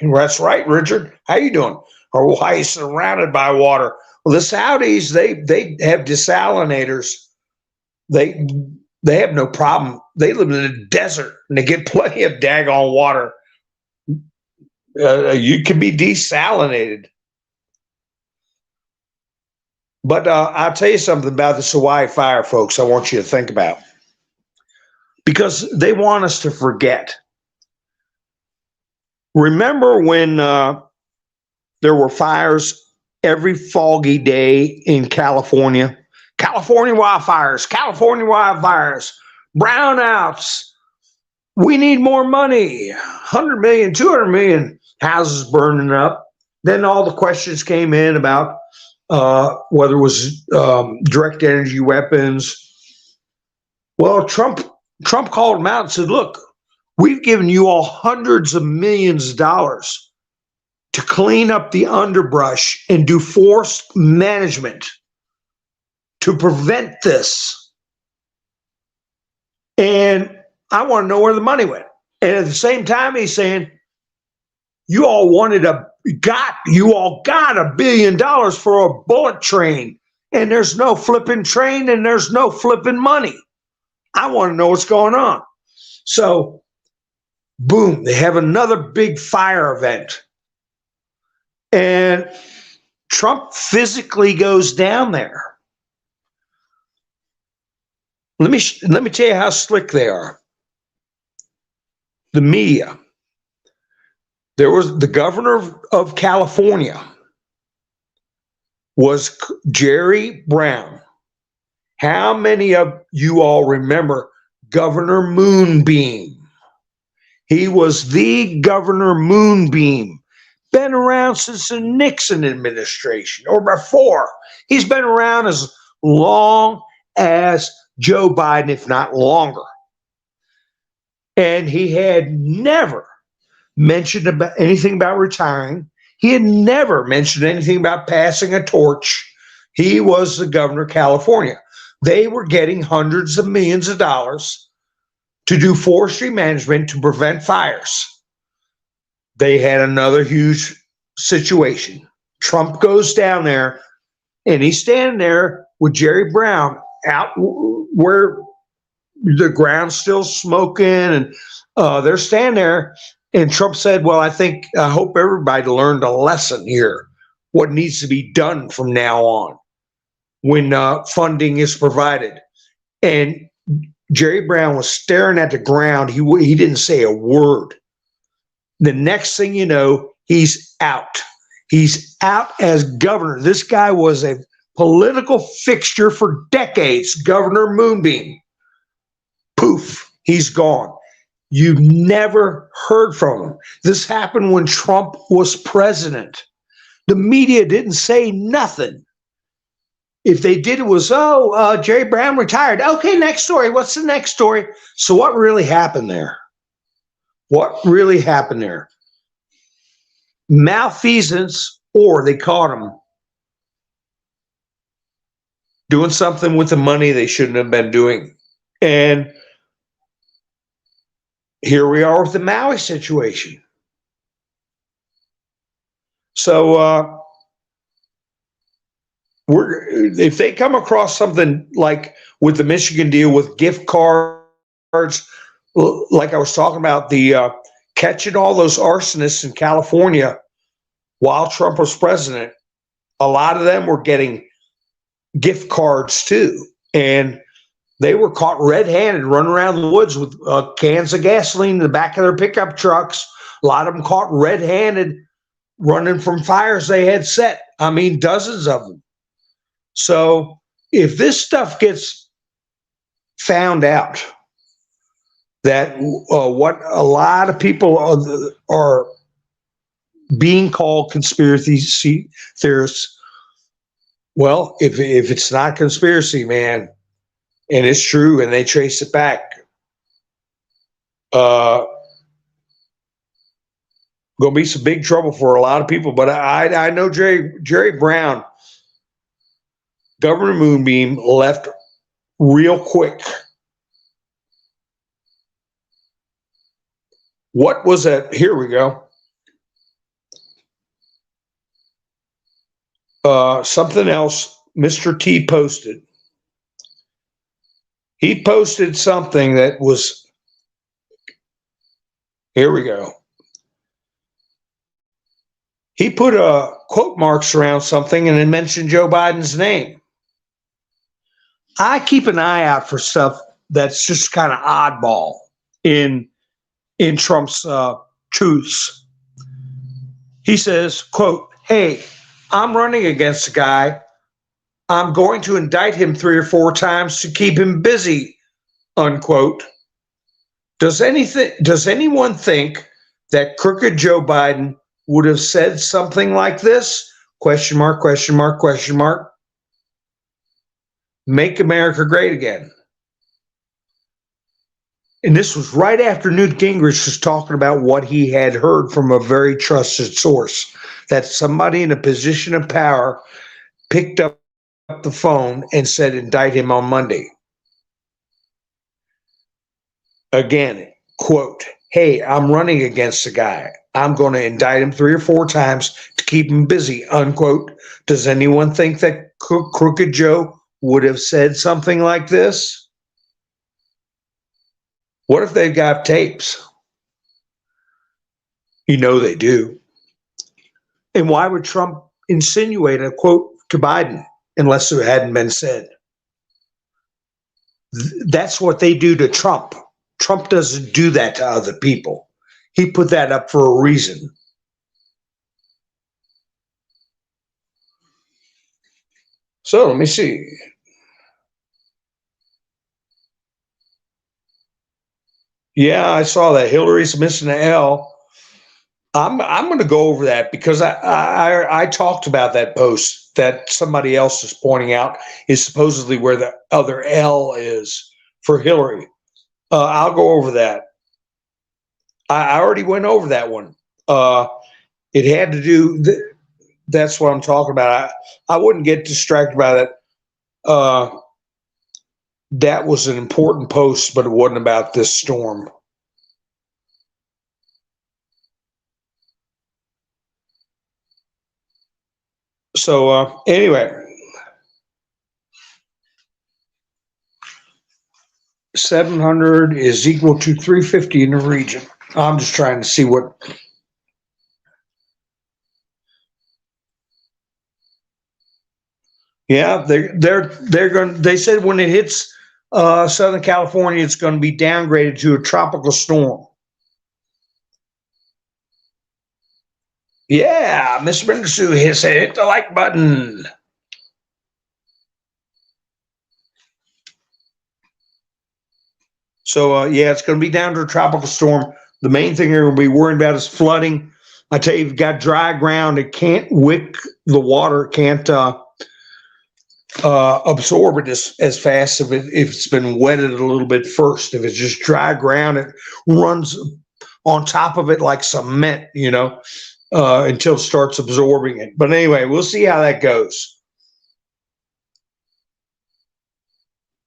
That's right, Richard. How you doing? Hawaii is surrounded by water. Well, the Saudis, they have desalinators. They have no problem. They live in the desert and they get plenty of daggone water. You can be desalinated. But I'll tell you something about the Hawaii fire, folks, I want you to think about. Because they want us to forget. Remember when there were fires every foggy day in California? California wildfires, brownouts. We need more money. 100 million, 200 million houses burning up. Then all the questions came in about whether it was direct energy weapons. Well, Trump called them out and said, look, we've given you all hundreds of millions of dollars to clean up the underbrush and do forest management to prevent this. And I want to know where the money went. And at the same time, he's saying, you all got $1 billion for a bullet train, and there's no flipping train and there's no flipping money. I want to know what's going on. So, boom, they have another big fire event. And Trump physically goes down there. Let me tell you how slick they are. The media. There was the governor of California was Jerry Brown. How many of you all remember Governor Moonbeam? He was the Governor Moonbeam. Been around since the Nixon administration or before. He's been around as long as Joe Biden, if not longer. And he had never mentioned about anything about retiring. He had never mentioned anything about passing a torch. He was the governor of California. They were getting hundreds of millions of dollars to do forestry management to prevent fires. They had another huge situation. Trump goes down there and he's standing there with Jerry Brown out where the ground's still smoking and they're standing there. And Trump said, well, I hope everybody learned a lesson here, what needs to be done from now on when funding is provided. And Jerry Brown was staring at the ground. He didn't say a word. The next thing you know, he's out. He's out as governor. This guy was a political fixture for decades, Governor Moonbeam. Poof, he's gone. You've never heard from him. This happened when Trump was president. The media didn't say nothing. If they did, it was, Jerry Brown retired. Okay, next story. What's the next story? So what really happened there? What really happened there? Malfeasance, or they caught him doing something with the money they shouldn't have been doing. And here we are with the Maui situation. So if they come across something like with the Michigan deal with gift cards, like I was talking about, the catching all those arsonists in California while Trump was president, a lot of them were getting gift cards too. And they were caught red-handed running around the woods with cans of gasoline in the back of their pickup trucks. A lot of them caught red-handed running from fires they had set. I mean, dozens of them. So if this stuff gets found out, that what a lot of people are being called conspiracy theorists, well, if it's not conspiracy, man, and it's true, and they trace it back, going to be some big trouble for a lot of people. But I know Jerry Brown, Governor Moonbeam, left real quick. What was that? Here we go. Something else Mr. T posted. He posted something that was, here we go. He put quote marks around something and then mentioned Joe Biden's name. I keep an eye out for stuff that's just kind of oddball in Trump's truths. He says, quote, "Hey, I'm running against a guy. I'm going to indict him 3 or 4 times to keep him busy," unquote. Does anyone think that crooked Joe Biden would have said something like this? Question mark, question mark, question mark. Make America great again. And this was right after Newt Gingrich was talking about what he had heard from a very trusted source, that somebody in a position of power picked up the phone and said, indict him on Monday. Again, quote, "Hey, I'm running against a guy. I'm going to indict him 3 or 4 times to keep him busy," unquote. Does anyone think that Crooked Joe would have said something like this? What if they've got tapes? You know they do. And why would Trump insinuate a quote to Biden unless it hadn't been said? That's what they do to Trump. Trump doesn't do that to other people. He put that up for a reason. So let me see. Yeah, I saw that Hillary's missing the L. I'm going to go over that because I talked about that post that somebody else is pointing out is supposedly where the other L is for Hillary. I'll go over that. I already went over that one. It had to do. That's what I'm talking about. I wouldn't get distracted by that. That was an important post, but it wasn't about this storm. So anyway, 700 is equal to 350 in the region. I'm just trying to see what. Yeah, they're going. They said when it hits Southern California, it's going to be downgraded to a tropical storm. Yeah, Miss Brenda Sue hit the like button. So yeah, it's going to be down to a tropical storm. The main thing they're going to be worried about is flooding. I tell you, you've got dry ground, it can't wick the water, can't absorb it as fast if it's been wetted a little bit first. If it's just dry ground, it runs on top of it like cement, until it starts absorbing it. But anyway, we'll see how that goes.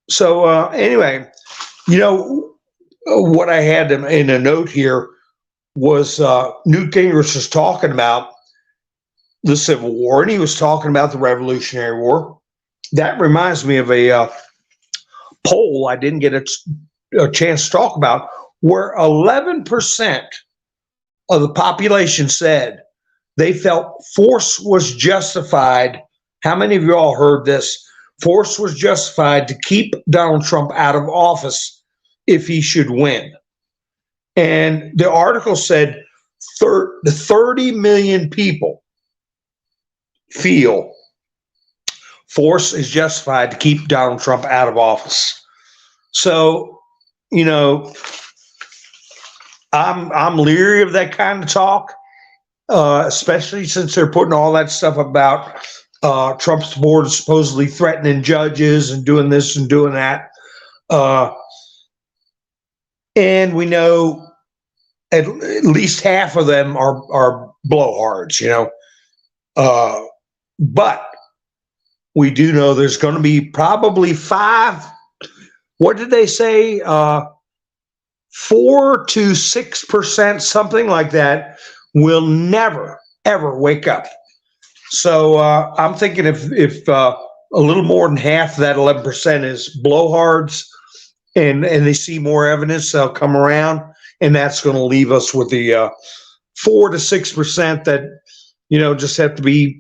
So anyway, what I had in a note here was Newt Gingrich was talking about the Civil War, and he was talking about the Revolutionary War. That reminds me of a poll I didn't get a chance to talk about, where 11% of the population said they felt force was justified. How many of you all heard this? Force was justified to keep Donald Trump out of office if he should win. And the article said 30 million people feel force is justified to keep Donald Trump out of office. So, I'm leery of that kind of talk, especially since they're putting all that stuff about Trump's board supposedly threatening judges and doing this and doing that. And we know at least half of them are blowhards, but we do know there's going to be probably 5, what did they say? 4 to 6%, something like that, will never, ever wake up. So I'm thinking if a little more than half of that 11% is blowhards and they see more evidence, they'll come around, and that's going to leave us with the 4 to 6% that, just have to be,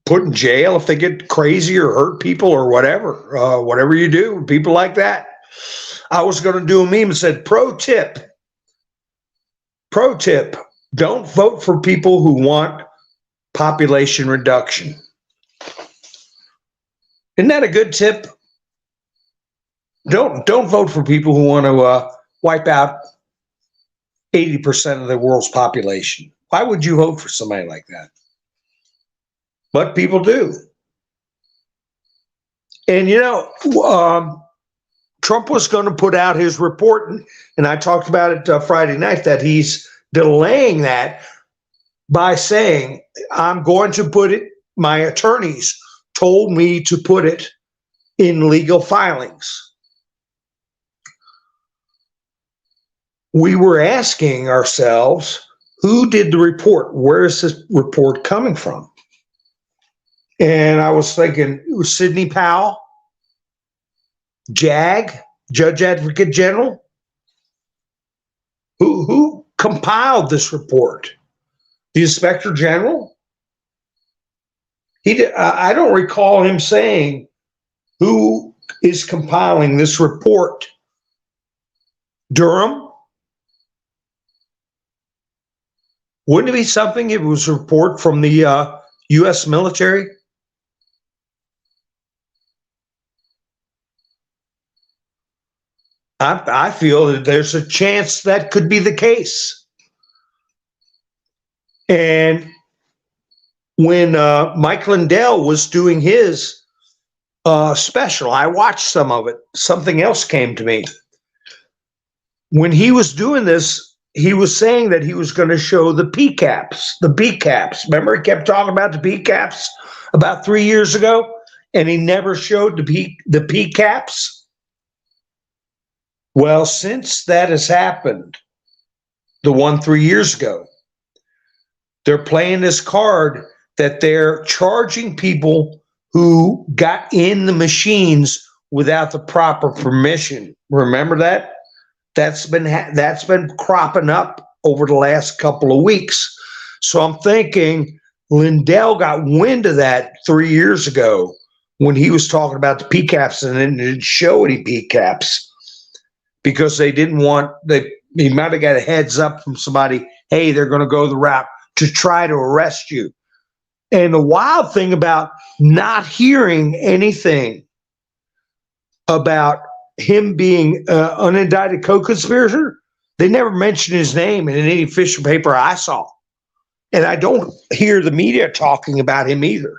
put in jail if they get crazy or hurt people or whatever you do, people like that. I was going to do a meme and said, pro tip, don't vote for people who want population reduction. Isn't that a good tip? Don't vote for people who want to wipe out 80% of the world's population. Why would you vote for somebody like that? But people do. And, Trump was going to put out his report, and I talked about it Friday night, that he's delaying that by saying, I'm going to put it, my attorneys told me to put it in legal filings. We were asking ourselves, who did the report? Where is this report coming from? And I was thinking it was Sidney Powell, JAG, Judge Advocate General. Who compiled this report? The Inspector General? I don't recall him saying who is compiling this report. Durham? Wouldn't it be something if it was a report from the U.S. military? I feel that there's a chance that could be the case. And when Mike Lindell was doing his special, I watched some of it. Something else came to me. When he was doing this, he was saying that he was going to show the PCAPs, the BCAPs. Remember, he kept talking about the BCAPs about 3 years ago, and he never showed the PCAPs. Well, since that has happened, the one 3 years ago, they're playing this card that they're charging people who got in the machines without the proper permission. Remember that? That's been cropping up over the last couple of weeks. So I'm thinking Lindell got wind of that 3 years ago when he was talking about the PCAPs and then didn't show any PCAPs. Because they didn't want, he might have got a heads up from somebody, hey, they're going to go the route to try to arrest you. And the wild thing about not hearing anything about him being an unindicted co-conspirator, They never mentioned his name in any official paper I saw. And I don't hear the media talking about him either.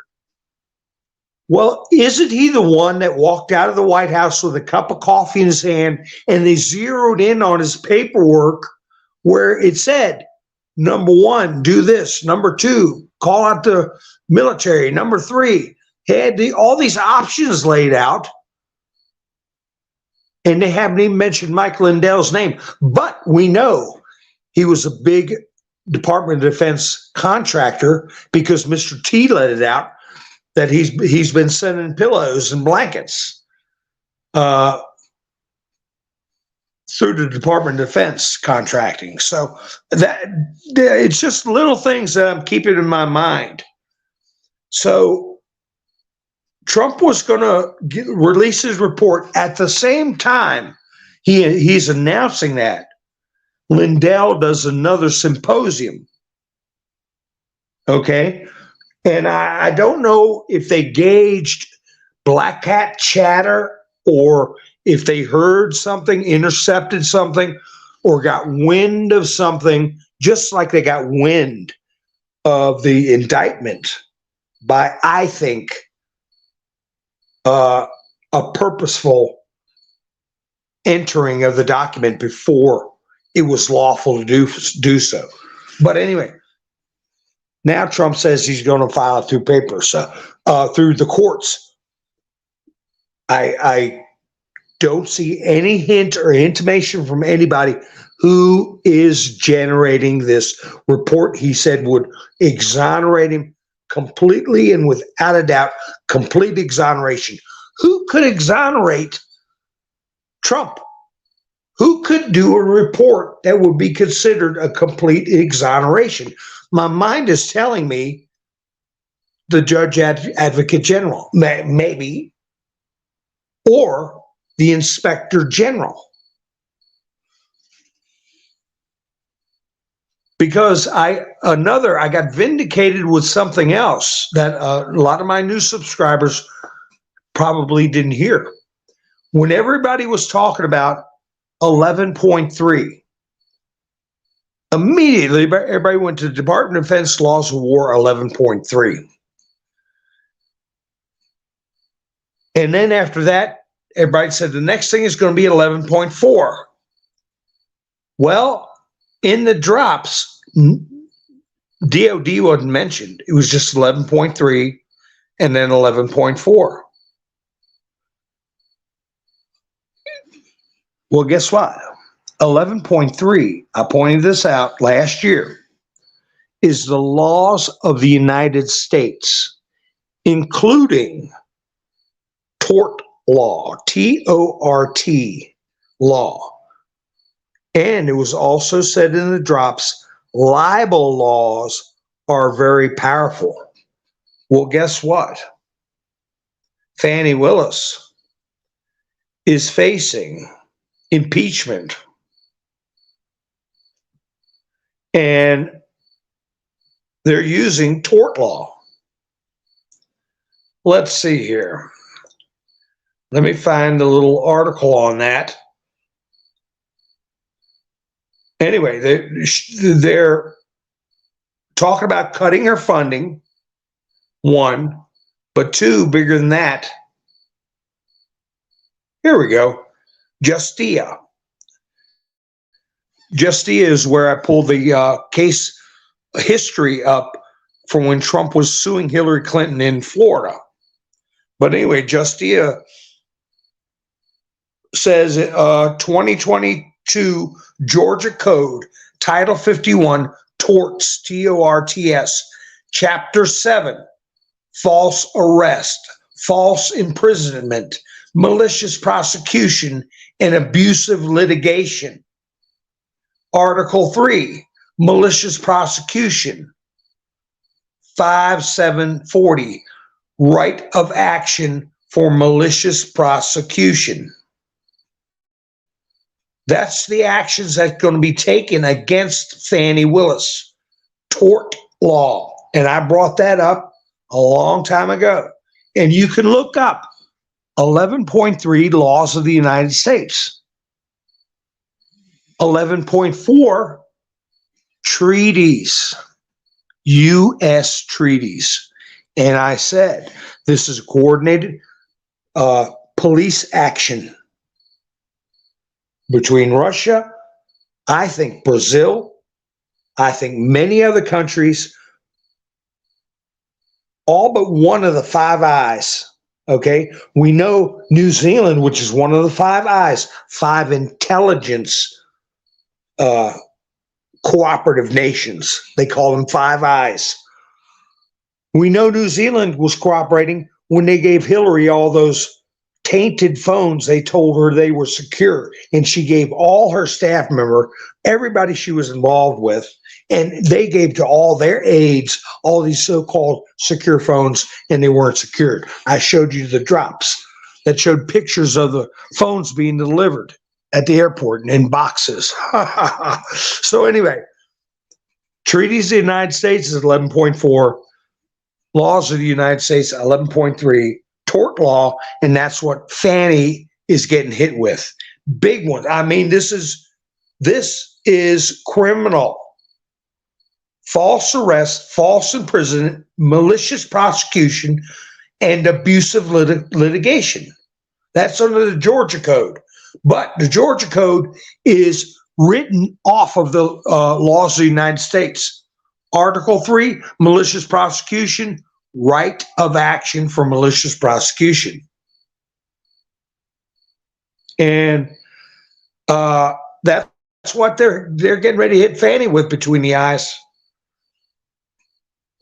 Well, isn't he the one that walked out of the White House with a cup of coffee in his hand and they zeroed in on his paperwork where it said, number one, do this. Number two, call out the military. Number three, had all these options laid out. And they haven't even mentioned Mike Lindell's name. But we know he was a big Department of Defense contractor because Mr. T let it out that he's been sending pillows and blankets through the Department of Defense contracting. So that it's just little things that I'm keeping in my mind. So Trump was going to release his report at the same time he's announcing that Lindell does another symposium. Okay. And I don't know if they gauged black cat chatter or if they heard something, intercepted something, or got wind of something, just like they got wind of the indictment by, I think, a purposeful entering of the document before it was lawful to do so. But anyway, now Trump says he's going to file it through paper, so through the courts. I don't see any hint or intimation from anybody who is generating this report. He said would exonerate him completely and without a doubt, complete exoneration. Who could exonerate Trump? Who could do a report that would be considered a complete exoneration? My mind is telling me the judge advocate general, maybe, or the inspector general. Because I got vindicated with something else that a lot of my new subscribers probably didn't hear. When everybody was talking about 11.3, immediately everybody went to the Department of Defense Laws of War 11.3. And then after that, everybody said the next thing is going to be 11.4. Well, in the drops, DOD wasn't mentioned. It was just 11.3 and then 11.4. Well, guess what? 11.3, I pointed this out last year, is the laws of the United States, including tort law, T-O-R-T law. And it was also said in the drops, libel laws are very powerful. Well, guess what? Fani Willis is facing impeachment. And they're using tort law. Let's see here. Let me find a little article on that. Anyway, they're talking about cutting her funding, one, but two, bigger than that. Here we go. Justia. Justia is where I pulled the case history up from when Trump was suing Hillary Clinton in Florida. But anyway, Justia says 2022 Georgia Code, Title 51, torts, T-O-R-T-S, Chapter 7, false arrest, false imprisonment, malicious prosecution, and abusive litigation. Article 3, malicious prosecution, 5740, right of action for malicious prosecution. That's the actions that's going to be taken against Fani Willis. Tort law. And I brought that up a long time ago. And you can look up 11.3 laws of the United States. 11.4, treaties, U.S. treaties. And I said, this is coordinated police action between Russia, I think Brazil, I think many other countries, all but one of the Five Eyes. Okay, we know New Zealand, which is one of the Five Eyes, five intelligence cooperative nations. They call them Five Eyes. We know New Zealand was cooperating when they gave Hillary all those tainted phones. They told her they were secure, and she gave all her staff member, everybody she was involved with, and they gave to all their aides all these so-called secure phones, and they weren't secured. I showed you the drops that showed pictures of the phones being delivered at the airport and in boxes. So anyway, treaties of the United States is 11.4, laws of the United States 11.3, tort law, and that's what Fannie is getting hit with. Big one. I mean, this is criminal. False arrest, false imprisonment, malicious prosecution, and abusive litigation. That's under the Georgia Code. But the Georgia Code is written off of the laws of the United States. Article 3, malicious prosecution, right of action for malicious prosecution. And that's what they're getting ready to hit Fannie with between the eyes.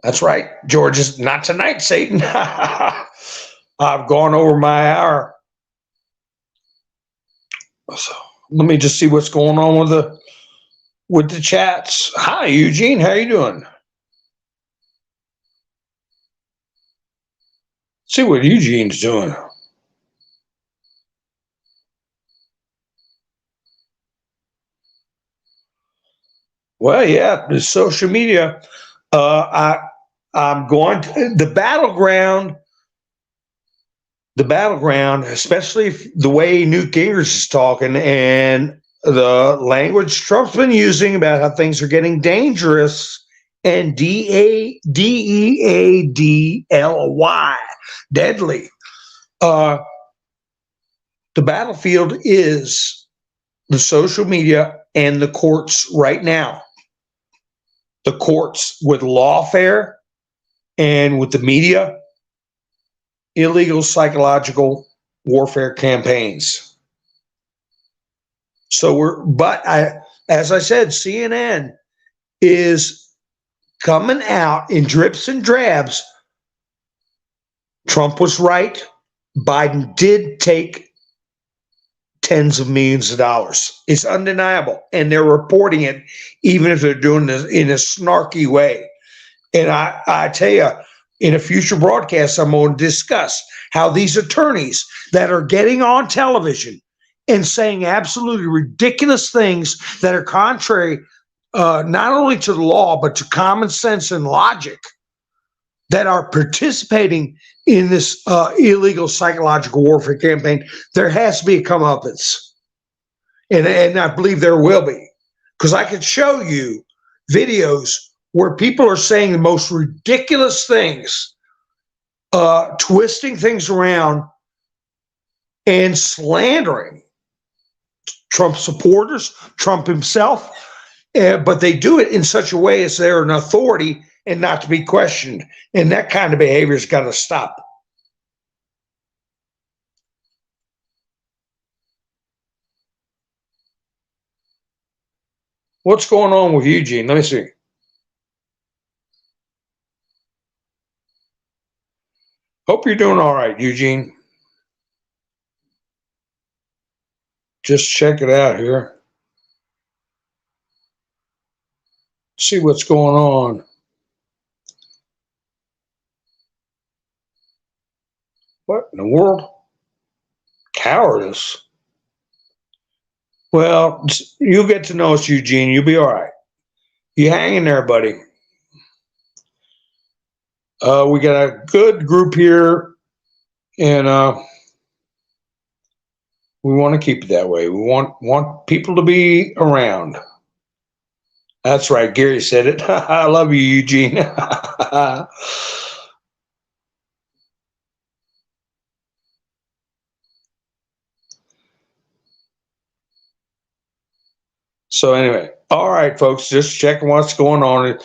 That's right, George's not tonight, Satan. I've gone over my hour. So let me just see what's going on with the chats. Hi, Eugene. How you doing? See what Eugene's doing. Well, yeah, the social media. I'm going to the battleground. The battleground, especially the way Newt Gingrich is talking and the language Trump's been using about how things are getting dangerous, and DEADLY, deadly. The battlefield is the social media and the courts right now. The courts with lawfare and with the media, illegal psychological warfare campaigns. So as I said, CNN is coming out in drips and drabs. Trump was right. Biden did take tens of millions of dollars. It's undeniable. And they're reporting it, even if they're doing it in a snarky way. And I tell you, in a future broadcast, I'm going to discuss how these attorneys that are getting on television and saying absolutely ridiculous things that are contrary not only to the law, but to common sense and logic, that are participating in this illegal psychological warfare campaign, there has to be a comeuppance. And I believe there will be. Because I could show you videos where people are saying the most ridiculous things, twisting things around and slandering Trump supporters, Trump himself, but they do it in such a way as they're an authority and not to be questioned. And that kind of behavior has got to stop. What's going on with Eugene? Let me see. Hope you're doing all right, Eugene. Just check it out here. See what's going on. What in the world? Cowardice. Well, you'll get to know us, Eugene. You'll be all right. You hang in there, buddy. We got a good group here, and We want to keep it that way. We want people to be around. That's right. Gary said it. I love you, Eugene. So anyway, all right, folks, just checking what's going on.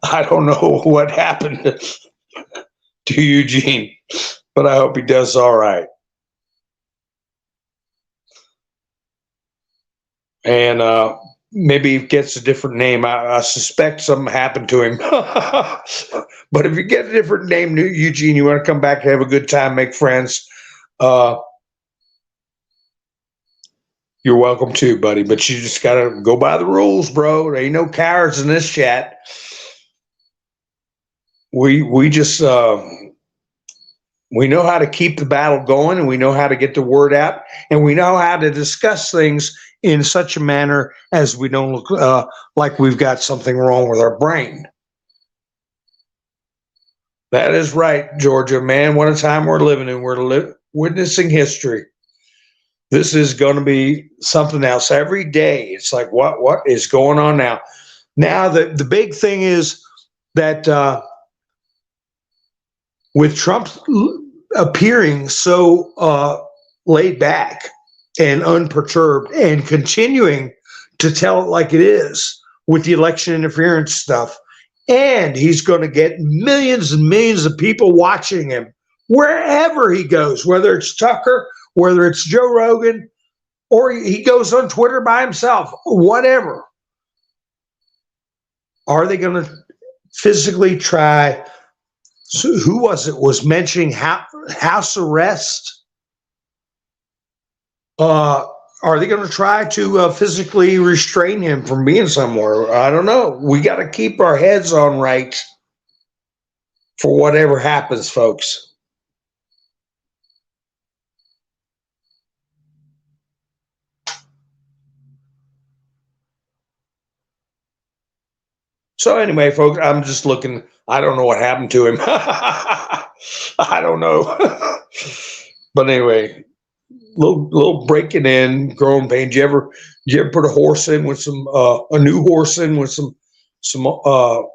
I don't know what happened to Eugene, but I hope he does all right. And maybe he gets a different name. I suspect something happened to him. But if you get a different name, Eugene, you want to come back and have a good time, make friends, you're welcome too, buddy. But you just got to go by the rules, bro. There ain't no cowards in this chat. We just we know how to keep the battle going, and we know how to get the word out, and we know how to discuss things in such a manner as we don't look like we've got something wrong with our brain. That is right, Georgia, man. What a time we're living in. We're witnessing history. This is going to be something else every day. It's like, what is going on now? Now, the big thing is that with Trump appearing so laid back and unperturbed and continuing to tell it like it is with the election interference stuff, and he's going to get millions and millions of people watching him wherever he goes, whether it's Tucker, whether it's Joe Rogan, or he goes on Twitter by himself, whatever. Are they going to physically try? So who was mentioning house arrest? Are they going to try to physically restrain him from being somewhere? I don't know. We got to keep our heads on right for whatever happens, folks. So anyway, folks, I'm just looking. I don't know what happened to him. I don't know. But anyway, little breaking in, growing pains. Did you ever put a horse in with a new horse in with some other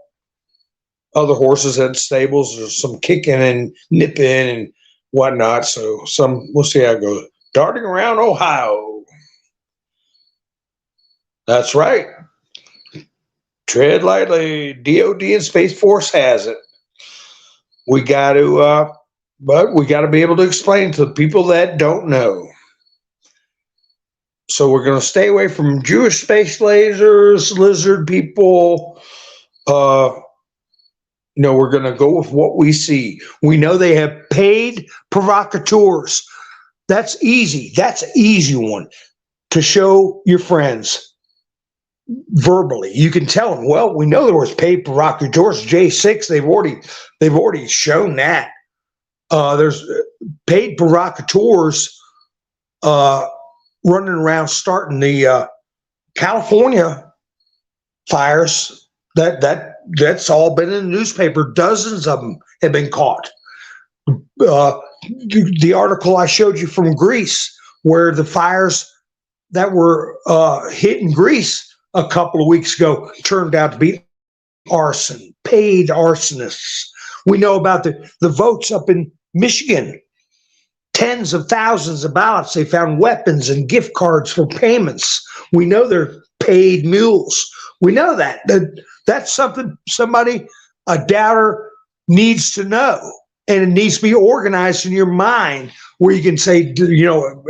horses at stables, or some kicking and nipping and whatnot? So we'll see how it goes. Darting around Ohio. That's right. Tread lightly. DOD and Space Force has it. We got to, but we got to be able to explain to the people that don't know. So we're going to stay away from Jewish space lasers, lizard people. We're going to go with what we see. We know they have paid provocateurs. That's easy. That's an easy one to show your friends. Verbally, you can tell them, well, we know there was paid provocateurs. J6, they've already shown that. There's paid provocateurs running around starting the California fires. That's all been in the newspaper. Dozens of them have been caught. The article I showed you from Greece, where the fires that were hit in Greece a couple of weeks ago turned out to be arson, paid arsonists. We know about the votes up in Michigan. Tens of thousands of ballots. They found weapons and gift cards for payments. We know they're paid mules. We know that. That's something a doubter needs to know. And it needs to be organized in your mind where you can say,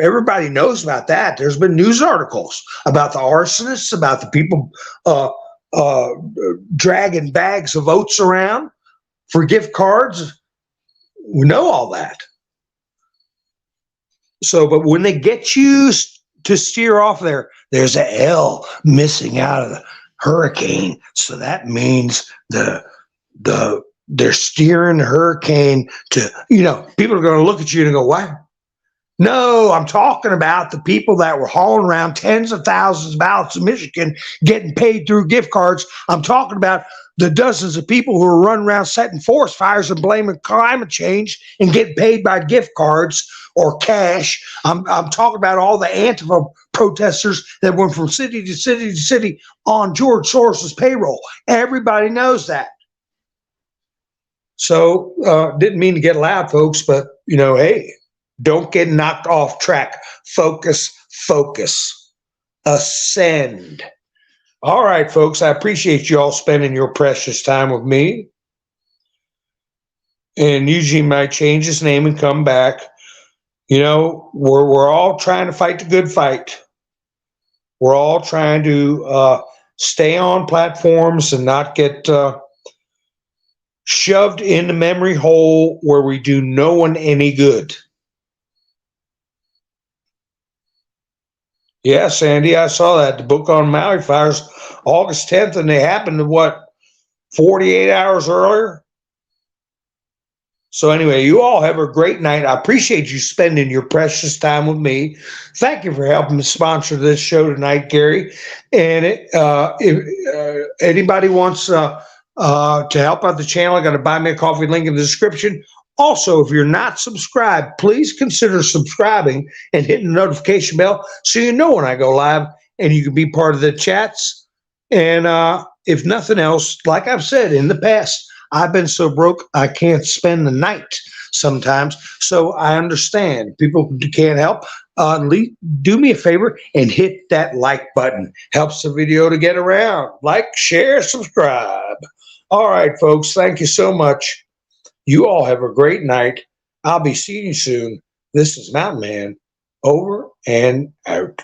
everybody knows about that. There's been news articles about the arsonists, about the people dragging bags of votes around for gift cards. We know all that. So, but when they get you to steer off there's an L missing out of the hurricane. So that means they're steering the hurricane to, people are going to look at you and go, what? No, I'm talking about the people that were hauling around tens of thousands of ballots in Michigan getting paid through gift cards. I'm talking about the dozens of people who are running around setting forest fires and blaming climate change and getting paid by gift cards or cash. I'm talking about all the Antifa protesters that went from city to city to city on George Soros's payroll. Everybody knows that. So didn't mean to get loud, folks, but, you know, hey, don't get knocked off track. Focus, focus, ascend. All right, folks, I appreciate you all spending your precious time with me. And Eugene might change his name and come back. You know, we're all trying to fight the good fight. We're all trying to stay on platforms and not get shoved in the memory hole where we do no one any good. Yeah, Sandy, I saw that. The book on Maui fires, August 10th, and they happened, what, 48 hours earlier? So anyway, you all have a great night. I appreciate you spending your precious time with me. Thank you for helping me sponsor this show tonight, Gary. And if anybody wants to help out the channel, I got a Buy Me a Coffee link in the description. Also, if you're not subscribed, please consider subscribing and hitting the notification bell so you know when I go live and you can be part of the chats. And if nothing else, like I've said in the past, I've been so broke I can't spend the night sometimes. So I understand people can't help. Do me a favor and hit that like button. Helps the video to get around. Like, share, subscribe. All right, folks, thank you so much. You all have a great night. I'll be seeing you soon. This is Mountain Man, over and out.